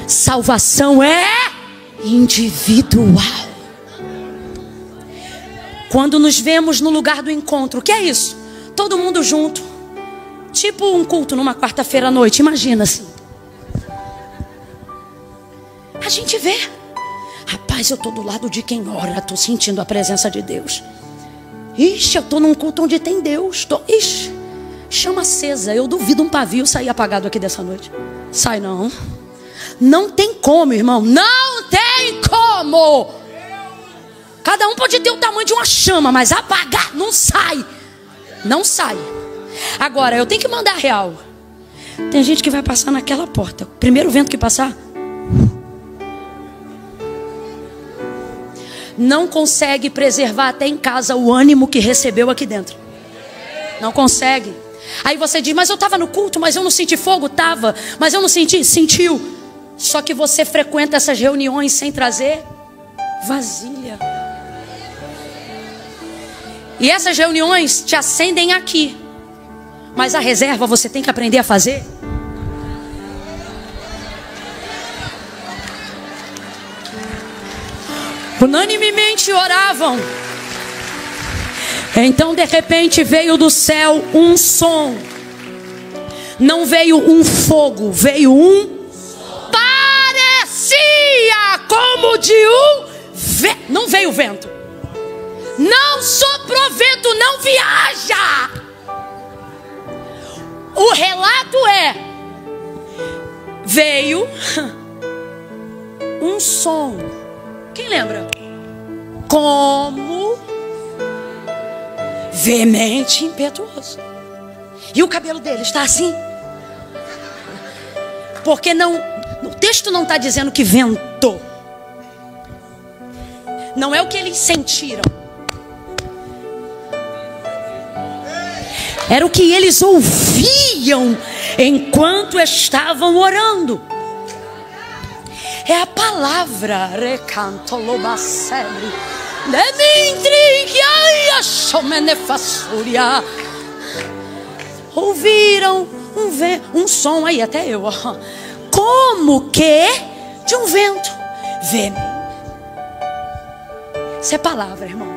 Salvação é individual. Quando nos vemos no lugar do encontro, o que é isso? Todo mundo junto, tipo um culto numa quarta-feira à noite, imagina assim. A gente vê: rapaz, eu estou do lado de quem ora, estou sentindo a presença de Deus. Ixi, eu estou num culto onde tem Deus. Ixi, chama acesa. Eu duvido um pavio sair apagado aqui dessa noite. Sai não. Não tem como, irmão. Não tem como. Cada um pode ter o tamanho de uma chama, mas apagar não sai. Não sai. Agora, eu tenho que mandar real. Tem gente que vai passar naquela porta. Primeiro vento que passar, não consegue preservar até em casa o ânimo que recebeu aqui dentro. Não consegue. Aí você diz: mas eu estava no culto, mas eu não senti fogo. Estava, mas eu não senti. Sentiu. Só que você frequenta essas reuniões sem trazer vasilha. E essas reuniões te acendem aqui, mas a reserva você tem que aprender a fazer. Unanimemente oravam. Então de repente veio do céu um som. Não veio um fogo, veio um... parecia como de um vento. Não veio vento, não soprou vento, não viaja. O relato é: veio um som. Quem lembra? Como veemente, impetuoso. E o cabelo dele está assim. Porque não, o texto não está dizendo que ventou. Não é o que eles sentiram. Era o que eles ouviam enquanto estavam orando. É a palavra. Recanto lobacelli. Ouviram um som aí, até eu, ó. Como que de um vento. Isso é palavra, irmão.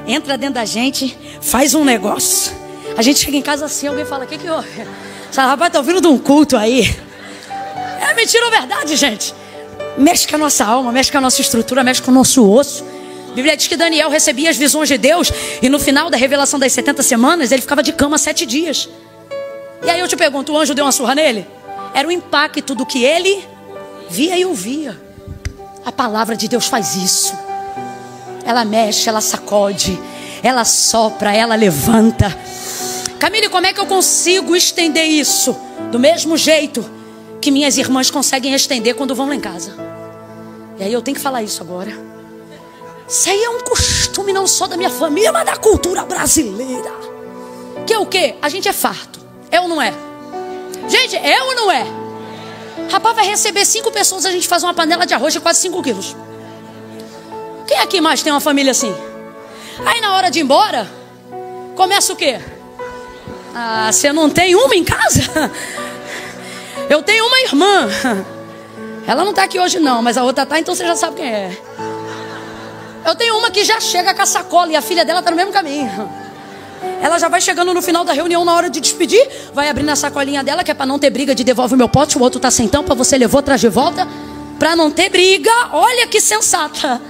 Entra dentro da gente, faz um negócio. A gente chega em casa assim, alguém fala: o que que houve? Esse rapaz tá ouvindo de um culto aí. É mentira ou verdade, gente? Mexe com a nossa alma, mexe com a nossa estrutura, mexe com o nosso osso. A Bíblia diz que Daniel recebia as visões de Deus, e no final da revelação das 70 semanas, ele ficava de cama 7 dias. E aí eu te pergunto: o anjo deu uma surra nele? Era o impacto do que ele via e ouvia. A palavra de Deus faz isso. Ela mexe, ela sacode, ela sopra, ela levanta. Camille, como é que eu consigo estender isso? Do mesmo jeito que minhas irmãs conseguem estender quando vão lá em casa. E aí eu tenho que falar isso agora. Isso aí é um costume não só da minha família, mas da cultura brasileira. Que é o quê? A gente é farto. É ou não é? Gente, é ou não é? Rapaz, vai receber 5 pessoas, a gente faz uma panela de arroz de quase 5 quilos. Quem aqui mais tem uma família assim? Aí na hora de ir embora, começa o quê? Ah, você não tem uma em casa? Eu tenho uma irmã. Ela não está aqui hoje não, mas a outra está, então você já sabe quem é. Eu tenho uma que já chega com a sacola e a filha dela está no mesmo caminho. Ela já vai chegando no final da reunião, na hora de despedir, vai abrindo a sacolinha dela, que é para não ter briga de devolve o meu pote, o outro tá sem tampa, você levou, traz de volta, para não ter briga. Olha que sensata.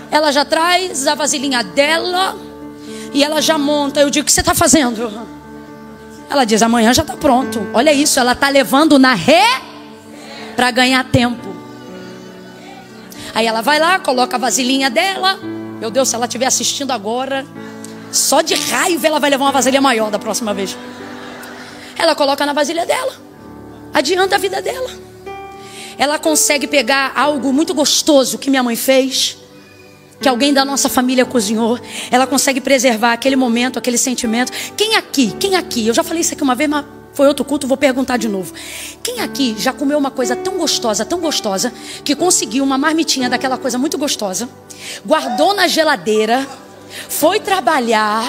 Ela já traz a vasilhinha dela e ela já monta. Eu digo, o que você está fazendo? Ela diz, amanhã já está pronto. Olha isso, ela está levando na para ganhar tempo. Aí ela vai lá, coloca a vasilhinha dela. Meu Deus, se ela estiver assistindo agora, só de raiva ela vai levar uma vasilha maior da próxima vez. Ela coloca na vasilha dela, adianta a vida dela. Ela consegue pegar algo muito gostoso que minha mãe fez, que alguém da nossa família cozinhou. Ela consegue preservar aquele momento, aquele sentimento. Quem aqui, eu já falei isso aqui uma vez, mas foi outro culto, vou perguntar de novo. Quem aqui já comeu uma coisa tão gostosa, que conseguiu uma marmitinha daquela coisa muito gostosa, guardou na geladeira, foi trabalhar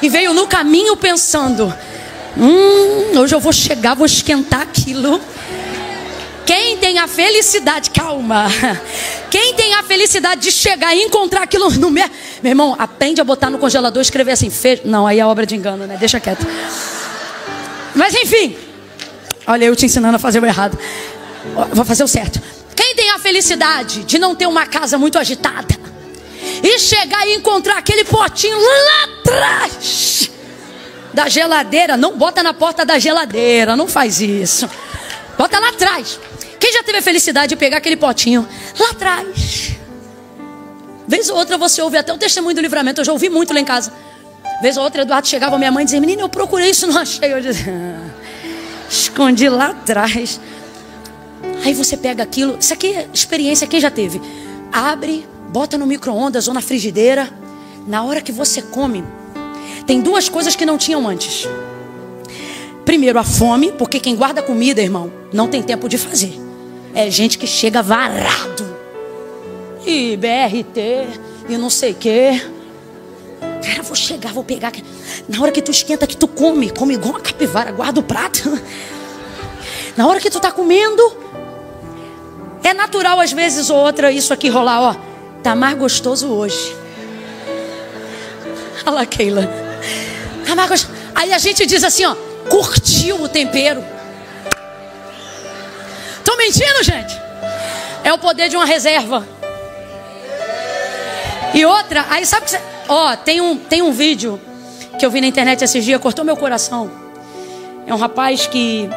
e veio no caminho pensando, hoje eu vou chegar, vou esquentar aquilo. Quem tem a felicidade, calma, quem tem a felicidade de chegar e encontrar aquilo no meu irmão, aprende a botar no congelador e escrever assim, não, aí é obra de engano, né? Deixa quieto. Mas enfim, olha eu te ensinando a fazer o errado. Vou fazer o certo. Quem tem a felicidade de não ter uma casa muito agitada e chegar e encontrar aquele potinho lá atrás da geladeira, não bota na porta da geladeira, não faz isso, bota lá atrás. Quem já teve a felicidade de pegar aquele potinho lá atrás? Vez ou outra você ouve até o testemunho do livramento. Eu já ouvi muito lá em casa. Vez ou outra Eduardo chegava, minha mãe dizia, menina, eu procurei isso, não achei. Eu dizia, escondi lá atrás. Aí você pega aquilo. Isso aqui é experiência, quem já teve? Abre, bota no micro-ondas ou na frigideira. Na hora que você come, tem 2 coisas que não tinham antes. Primeiro, a fome, porque quem guarda comida, irmão, não tem tempo de fazer. É gente que chega varado. E BRT, e não sei o quê. Cara, vou chegar, vou pegar. Na hora que tu esquenta, que tu come igual uma capivara, guarda o prato. Na hora que tu tá comendo, é natural às vezes ou outra isso aqui rolar, ó. Tá mais gostoso hoje. Olha lá, Keila. Tá mais gostoso. Aí a gente diz assim, ó, curtiu o tempero. Tô mentindo, gente? É o poder de uma reserva. E outra, aí sabe que você... Ó, tem um vídeo que eu vi na internet esses dias, cortou meu coração. É um rapaz que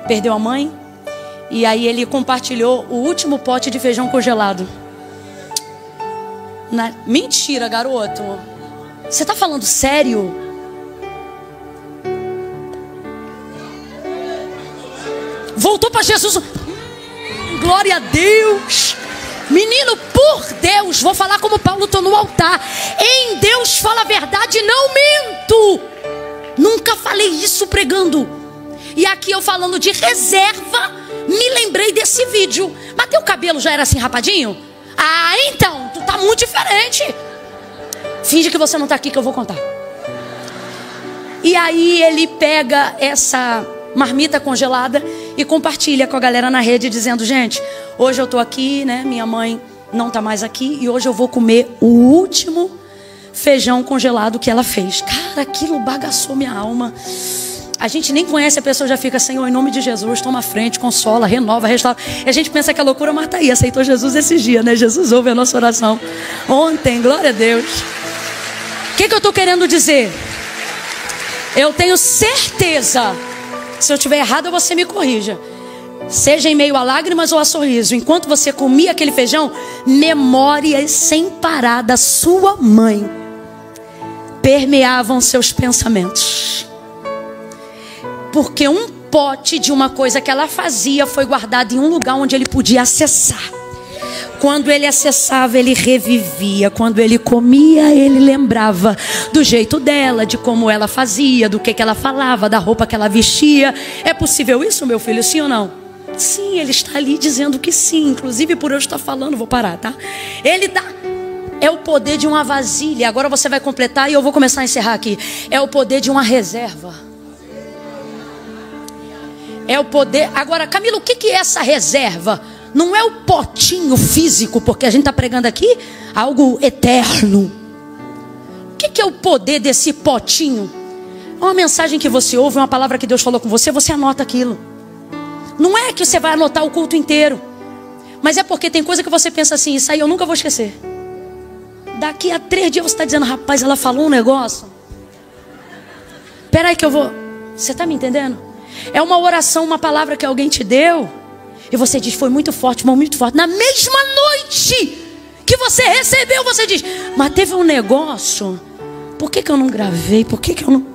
perdeu a mãe e aí ele compartilhou o último pote de feijão congelado. Mentira, garoto. Você tá falando sério? Voltou para Jesus. Glória a Deus. Menino, por Deus, vou falar como Paulo, estou no altar. Em Deus fala a verdade, não minto. Nunca falei isso pregando. E aqui eu falando de reserva, me lembrei desse vídeo. Mas teu cabelo já era assim rapadinho? Ah, então, tu tá muito diferente. Finge que você não tá aqui que eu vou contar. E aí ele pega essa marmita congelada e compartilha com a galera na rede, dizendo, gente, hoje eu tô aqui, né? Minha mãe não tá mais aqui e hoje eu vou comer o último feijão congelado que ela fez. Cara, aquilo bagaçou minha alma. A gente nem conhece a pessoa, já fica, Senhor, em nome de Jesus, toma a frente, consola, renova, restaura. E a gente pensa que é loucura, mas tá aí, aceitou Jesus esses dias, né? Jesus ouve a nossa oração. Ontem, glória a Deus. O que eu tô querendo dizer? Eu tenho certeza, se eu estiver errado, você me corrija. Seja em meio a lágrimas ou a sorriso, enquanto você comia aquele feijão, memórias sem parar da sua mãe permeavam seus pensamentos. Porque um pote de uma coisa que ela fazia foi guardado em um lugar onde ele podia acessar. Quando ele acessava, ele revivia. Quando ele comia, ele lembrava do jeito dela, de como ela fazia, do que ela falava, da roupa que ela vestia. É possível isso, meu filho? Sim ou não? Sim, ele está ali dizendo que sim. Inclusive por eu estar falando, vou parar, tá? Ele dá. É o poder de uma vasilha. Agora você vai completar e eu vou começar a encerrar aqui. É o poder de uma reserva. É o poder. Agora, Camila, o que é essa reserva? Não é o potinho físico, porque a gente está pregando aqui algo eterno. O que é o poder desse potinho? É uma mensagem que você ouve, uma palavra que Deus falou com você, você anota aquilo. Não é que você vai anotar o culto inteiro, mas é porque tem coisa que você pensa assim, isso aí eu nunca vou esquecer. Daqui a 3 dias você está dizendo, rapaz, ela falou um negócio. Espera aí que eu vou... Você está me entendendo? É uma oração, uma palavra que alguém te deu, e você diz, foi muito forte, irmão, muito forte. Na mesma noite que você recebeu, você diz, mas teve um negócio, por que eu não gravei? Por que eu não...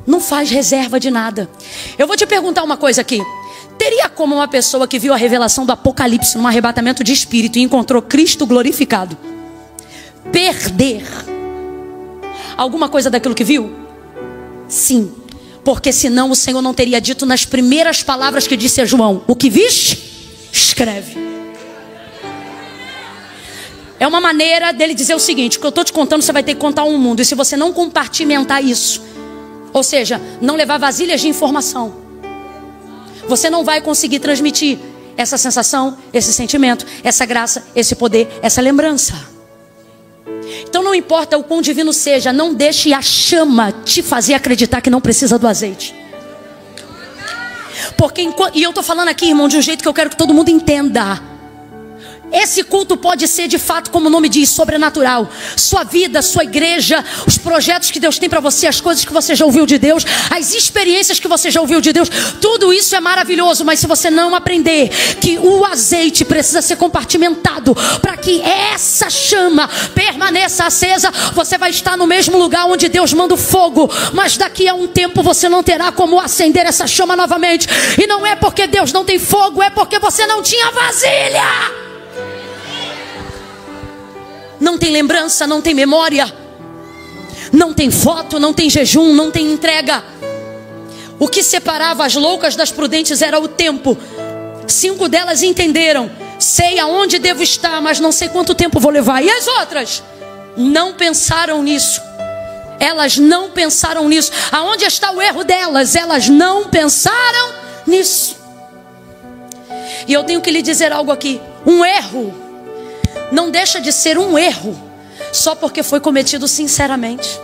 Não faz reserva de nada. Eu vou te perguntar uma coisa aqui. Teria como uma pessoa que viu a revelação do Apocalipse num arrebatamento de espírito e encontrou Cristo glorificado perder alguma coisa daquilo que viu? Sim. Porque senão o Senhor não teria dito nas primeiras palavras que disse a João, o que viste, escreve. É uma maneira dele dizer o seguinte, o que eu estou te contando você vai ter que contar ao mundo. E se você não compartimentar isso, ou seja, não levar vasilhas de informação, você não vai conseguir transmitir essa sensação, esse sentimento, essa graça, esse poder, essa lembrança. Então não importa o quão divino seja, não deixe a chama te fazer acreditar que não precisa do azeite. Porque e eu estou falando aqui, irmão, de um jeito que eu quero que todo mundo entenda. Esse culto pode ser de fato, como o nome diz, sobrenatural. Sua vida, sua igreja, os projetos que Deus tem para você, as coisas que você já ouviu de Deus, as experiências que você já ouviu de Deus, tudo isso é maravilhoso. Mas se você não aprender que o azeite precisa ser compartimentado para que essa chama permaneça acesa, você vai estar no mesmo lugar onde Deus manda o fogo, mas daqui a um tempo você não terá como acender essa chama novamente. E não é porque Deus não tem fogo, é porque você não tinha vasilha. Não tem lembrança, não tem memória, não tem foto, não tem jejum, não tem entrega. O que separava as loucas das prudentes era o tempo. 5 delas entenderam, sei aonde devo estar, mas não sei quanto tempo vou levar. E as outras não pensaram nisso. Elas não pensaram nisso. Aonde está o erro delas? Elas não pensaram nisso. E eu tenho que lhe dizer algo aqui. Um erro não deixa de ser um erro só porque foi cometido sinceramente.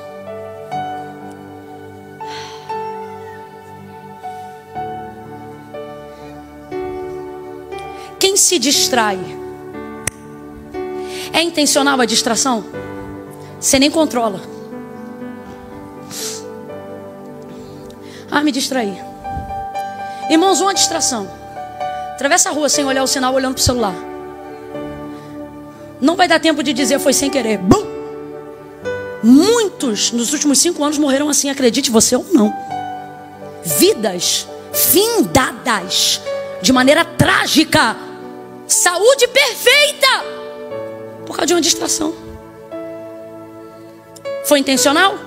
Quem se distrai, é intencional a distração? Você nem controla. Me distraí. Irmãos, uma distração. Atravessa a rua sem olhar o sinal, olhando para o celular. Não vai dar tempo de dizer foi sem querer. Bum! Muitos nos últimos 5 anos morreram assim, acredite você ou não. Vidas findadas de maneira trágica. Saúde perfeita por causa de uma distração. Foi intencional?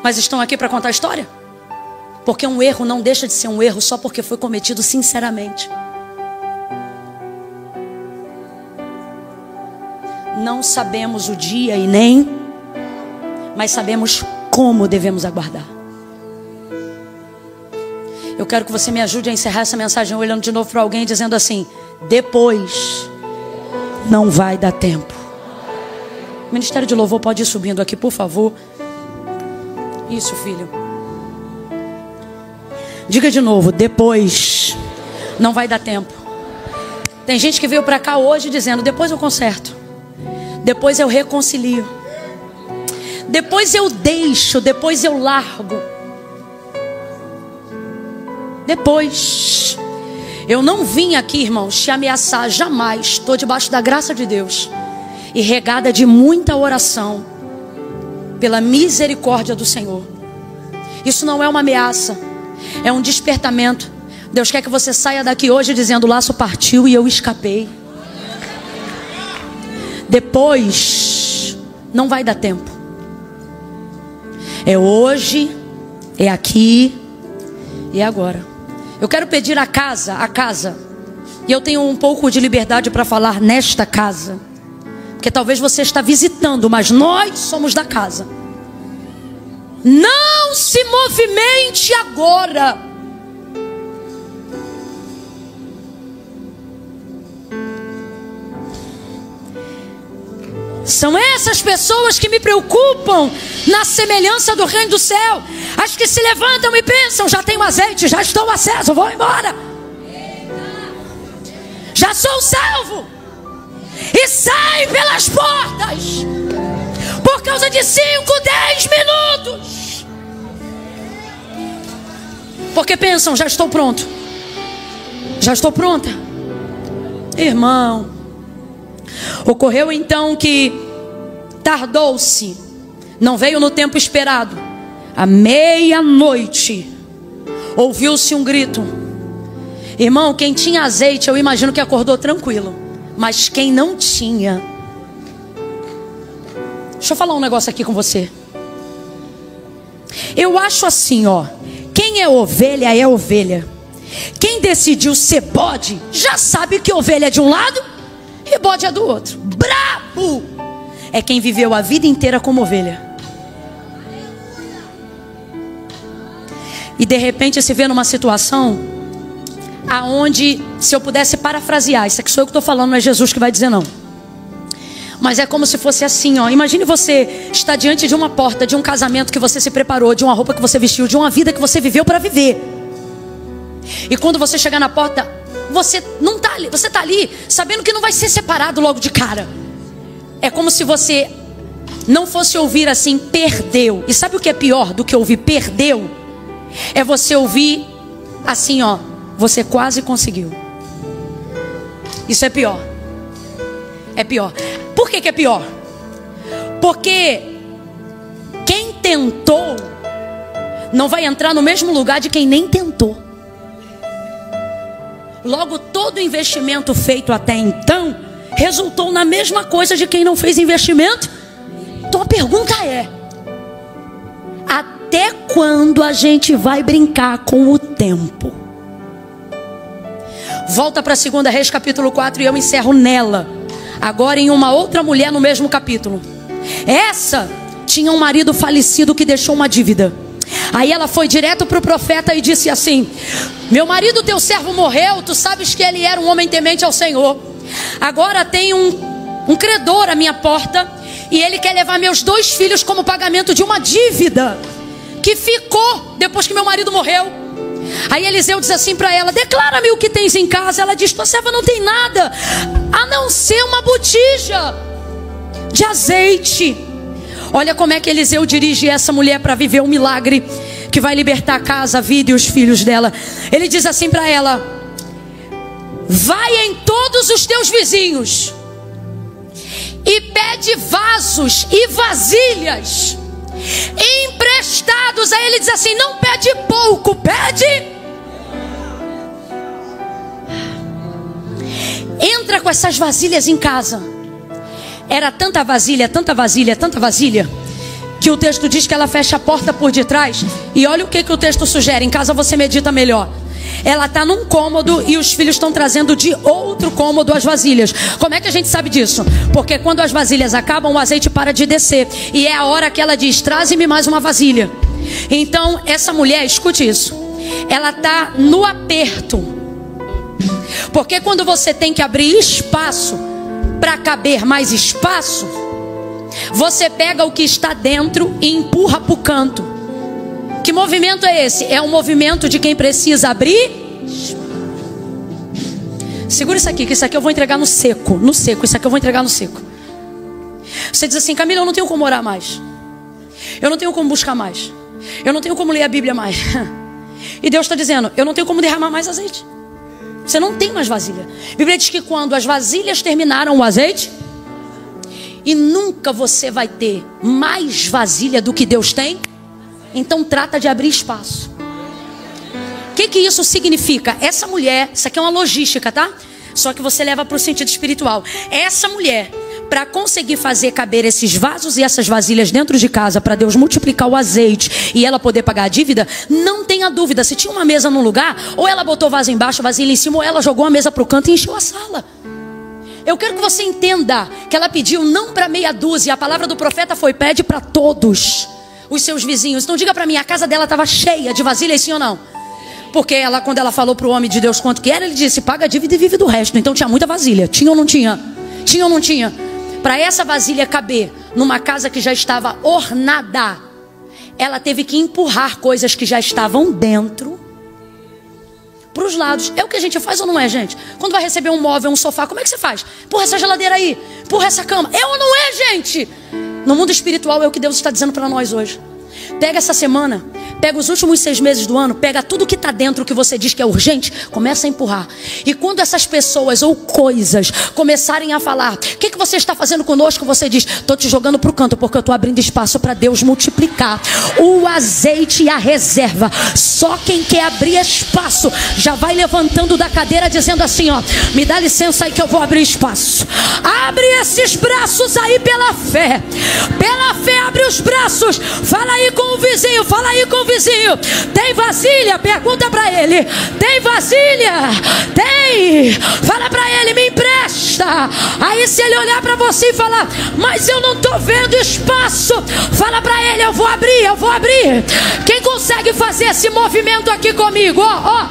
Mas estão aqui para contar a história? Porque um erro não deixa de ser um erro só porque foi cometido sinceramente. Não sabemos o dia e nem, mas sabemos como devemos aguardar. Eu quero que você me ajude a encerrar essa mensagem olhando de novo para alguém dizendo assim: depois não vai dar tempo. O Ministério de Louvor pode ir subindo aqui, por favor. Isso, filho. Diga de novo: depois não vai dar tempo. Tem gente que veio para cá hoje dizendo: depois eu conserto, depois eu reconcilio, depois eu deixo, depois eu largo. Depois. Eu não vim aqui, irmãos, te ameaçar jamais. Estou debaixo da graça de Deus e regada de muita oração pela misericórdia do Senhor. Isso não é uma ameaça, é um despertamento Deus quer que você saia daqui hoje dizendo: o laço partiu e eu escapei. Depois não vai dar tempo. É hoje, é aqui e é agora. Eu quero pedir a casa, e eu tenho um pouco de liberdade para falar nesta casa, porque talvez você está visitando, mas nós somos da casa. Não se movimente agora. São essas pessoas que me preocupam na semelhança do reino do céu. As que se levantam e pensam: já tenho azeite, já estou aceso, vou embora. Já sou salvo. E sai pelas portas por causa de 5, 10 minutos. Porque pensam: já estou pronto, já estou pronta. Irmão, ocorreu então que tardou-se, não veio no tempo esperado. À meia-noite ouviu-se um grito. Irmão, quem tinha azeite, eu imagino que acordou tranquilo. Mas quem não tinha... Deixa eu falar um negócio aqui com você. Eu acho assim, ó. Quem é ovelha é ovelha. Quem decidiu ser bode, já sabe que ovelha é de um lado e bode é do outro. Brabo é quem viveu a vida inteira como ovelha. E de repente se vê numa situação aonde, se eu pudesse parafrasear, isso aqui sou eu que estou falando, não é Jesus que vai dizer não. Mas é como se fosse assim, ó. Imagine você estar diante de uma porta, de um casamento que você se preparou, de uma roupa que você vestiu, de uma vida que você viveu para viver. E quando você chegar na porta, você não tá ali, você tá ali sabendo que não vai ser separado logo de cara. É como se você não fosse ouvir assim: perdeu. E sabe o que é pior do que ouvir perdeu? É você ouvir assim, ó: você quase conseguiu. Isso é pior. É pior. Por que é pior? Porque quem tentou não vai entrar no mesmo lugar de quem nem tentou. Logo, todo investimento feito até então resultou na mesma coisa de quem não fez investimento. Então a pergunta é: até quando a gente vai brincar com o tempo? Volta para 2 Reis capítulo 4 e eu encerro nela. Agora em uma outra mulher no mesmo capítulo. Essa tinha um marido falecido que deixou uma dívida. Aí ela foi direto para o profeta e disse assim: meu marido, teu servo, morreu. Tu sabes que ele era um homem temente ao Senhor. Agora tem um credor à minha porta, e ele quer levar meus 2 filhos como pagamento de uma dívida que ficou depois que meu marido morreu. Aí Eliseu diz assim para ela: declara-me o que tens em casa. Ela diz: tua serva não tem nada a não ser uma botija de azeite. Olha como é que Eliseu dirige essa mulher para viver um milagre que vai libertar a casa, a vida e os filhos dela. Ele diz assim para ela: vai em todos os teus vizinhos e pede vasos e vasilhas emprestados. Aí ele diz assim: não pede pouco, pede. Entra com essas vasilhas em casa. Era tanta vasilha, tanta vasilha, tanta vasilha, que o texto diz que ela fecha a porta por detrás. E olha o que o texto sugere. Em casa você medita melhor. Ela está num cômodo e os filhos estão trazendo de outro cômodo as vasilhas. Como é que a gente sabe disso? Porque quando as vasilhas acabam, o azeite para de descer. E é a hora que ela diz: traze-me mais uma vasilha. Então essa mulher, escute isso, ela está no aperto. Porque quando você tem que abrir espaço para caber mais espaço, você pega o que está dentro e empurra para o canto. Que movimento é esse? É um movimento de quem precisa abrir. Segura isso aqui, que isso aqui eu vou entregar no seco. No seco, isso aqui eu vou entregar no seco. Você diz assim: Camila, eu não tenho como orar mais, eu não tenho como buscar mais, eu não tenho como ler a Bíblia mais. E Deus está dizendo: eu não tenho como derramar mais azeite. Você não tem mais vasilha. A Bíblia diz que quando as vasilhas terminaram o azeite, e nunca você vai ter mais vasilha do que Deus tem. Então trata de abrir espaço. que isso significa? Essa mulher, isso aqui é uma logística, tá? Só que você leva para o sentido espiritual. Essa mulher, para conseguir fazer caber esses vasos e essas vasilhas dentro de casa, para Deus multiplicar o azeite e ela poder pagar a dívida, não tenha dúvida, se tinha uma mesa num lugar, ou ela botou vaso embaixo, vasilha em cima, ou ela jogou a mesa para o canto e encheu a sala. Eu quero que você entenda que ela pediu não para meia dúzia. A palavra do profeta foi: pede para todos os seus vizinhos. Então diga para mim, a casa dela estava cheia de vasilhas, sim ou não? Porque ela, quando ela falou para o homem de Deus quanto que era, ele disse: paga a dívida e vive do resto. Então tinha muita vasilha. Tinha ou não tinha? Tinha ou não tinha? Para essa vasilha caber numa casa que já estava ornada, ela teve que empurrar coisas que já estavam dentro para os lados. É o que a gente faz ou não é, gente? Quando vai receber um móvel, um sofá, como é que você faz? Empurra essa geladeira aí, empurra essa cama. É ou não é, gente? No mundo espiritual é o que Deus está dizendo para nós hoje. Pega essa semana, pega os últimos 6 meses do ano, pega tudo que está dentro que você diz que é urgente, começa a empurrar. E quando essas pessoas ou coisas começarem a falar: o que você está fazendo conosco? Você diz: estou te jogando para o canto, porque eu estou abrindo espaço para Deus multiplicar o azeite e a reserva. Só quem quer abrir espaço já vai levantando da cadeira dizendo assim: ó, me dá licença aí que eu vou abrir espaço. Abre esses braços aí pela fé. Pela fé abre os braços. Fala aí com o vizinho, fala aí com o vizinho. Tem vasilha? Pergunta para ele. Tem vasilha? Tem. Fala para ele: me empresta. Aí se ele olhar para você e falar: mas eu não estou vendo espaço, fala para ele: eu vou abrir, eu vou abrir. Quem consegue fazer esse movimento aqui comigo? Ó, ó.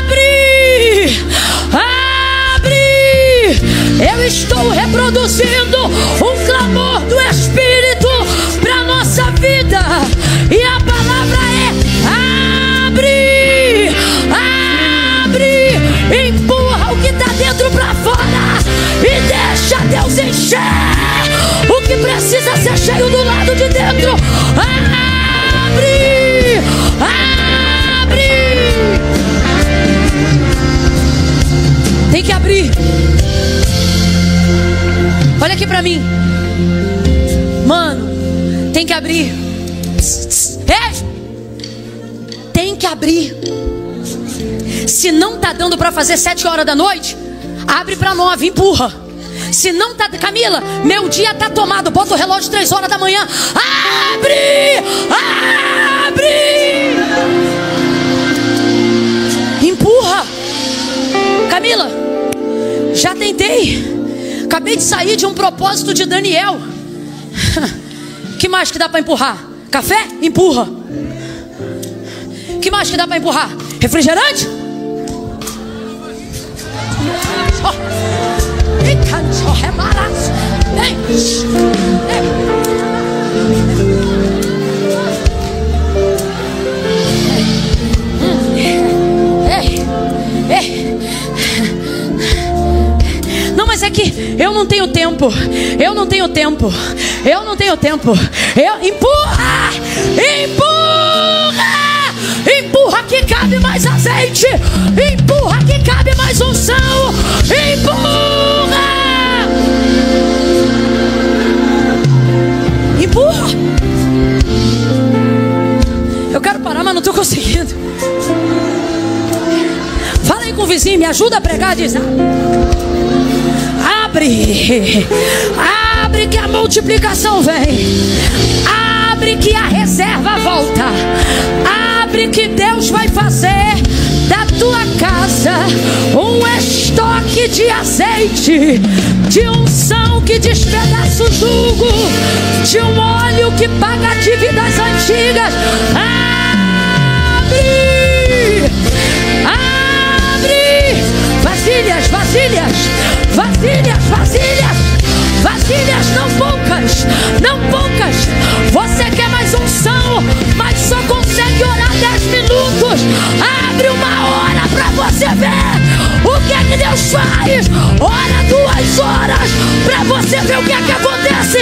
Abre, abre. Eu estou reproduzindo um clamor do Espírito para nossa vida. E a palavra é: abre, abre. Empurra o que está dentro para fora e deixa Deus encher o que precisa ser cheio do lado de dentro. Abre, abre. Tem que abrir. Olha aqui pra mim, mano, tem que abrir. Tem que abrir. Se não tá dando pra fazer 7 horas da noite, abre pra 9, empurra. Se não tá, Camila, meu dia tá tomado, bota o relógio 3 horas da manhã. Abre, abre. Empurra. Camila, já tentei. Acabei de sair de um propósito de Daniel. Que mais que dá para empurrar? Café? Empurra. Que mais que dá para empurrar? Refrigerante? Não, mas é que eu não tenho tempo. Eu não tenho tempo. Eu não tenho tempo. Empurra! Empurra! Empurra que cabe mais azeite. Empurra que cabe mais unção. Empurra! Empurra! Eu quero parar, mas não estou conseguindo. Fala aí com o vizinho, me ajuda a pregar, diz. Abre, abre que a multiplicação vem. Abre que a reserva volta. Abre que Deus vai fazer da tua casa um estoque de azeite, de unção que despedaça o jugo, de um óleo que paga dívidas antigas. Abre, abre. Vasilhas, vasilhas, vasilhas, vasilhas, vasilhas, não poucas, não poucas. Você quer mais unção, mas só consegue orar 10 minutos. Abre 1 hora pra você ver o que é que Deus faz. Ora 2 horas pra você ver o que é que acontece.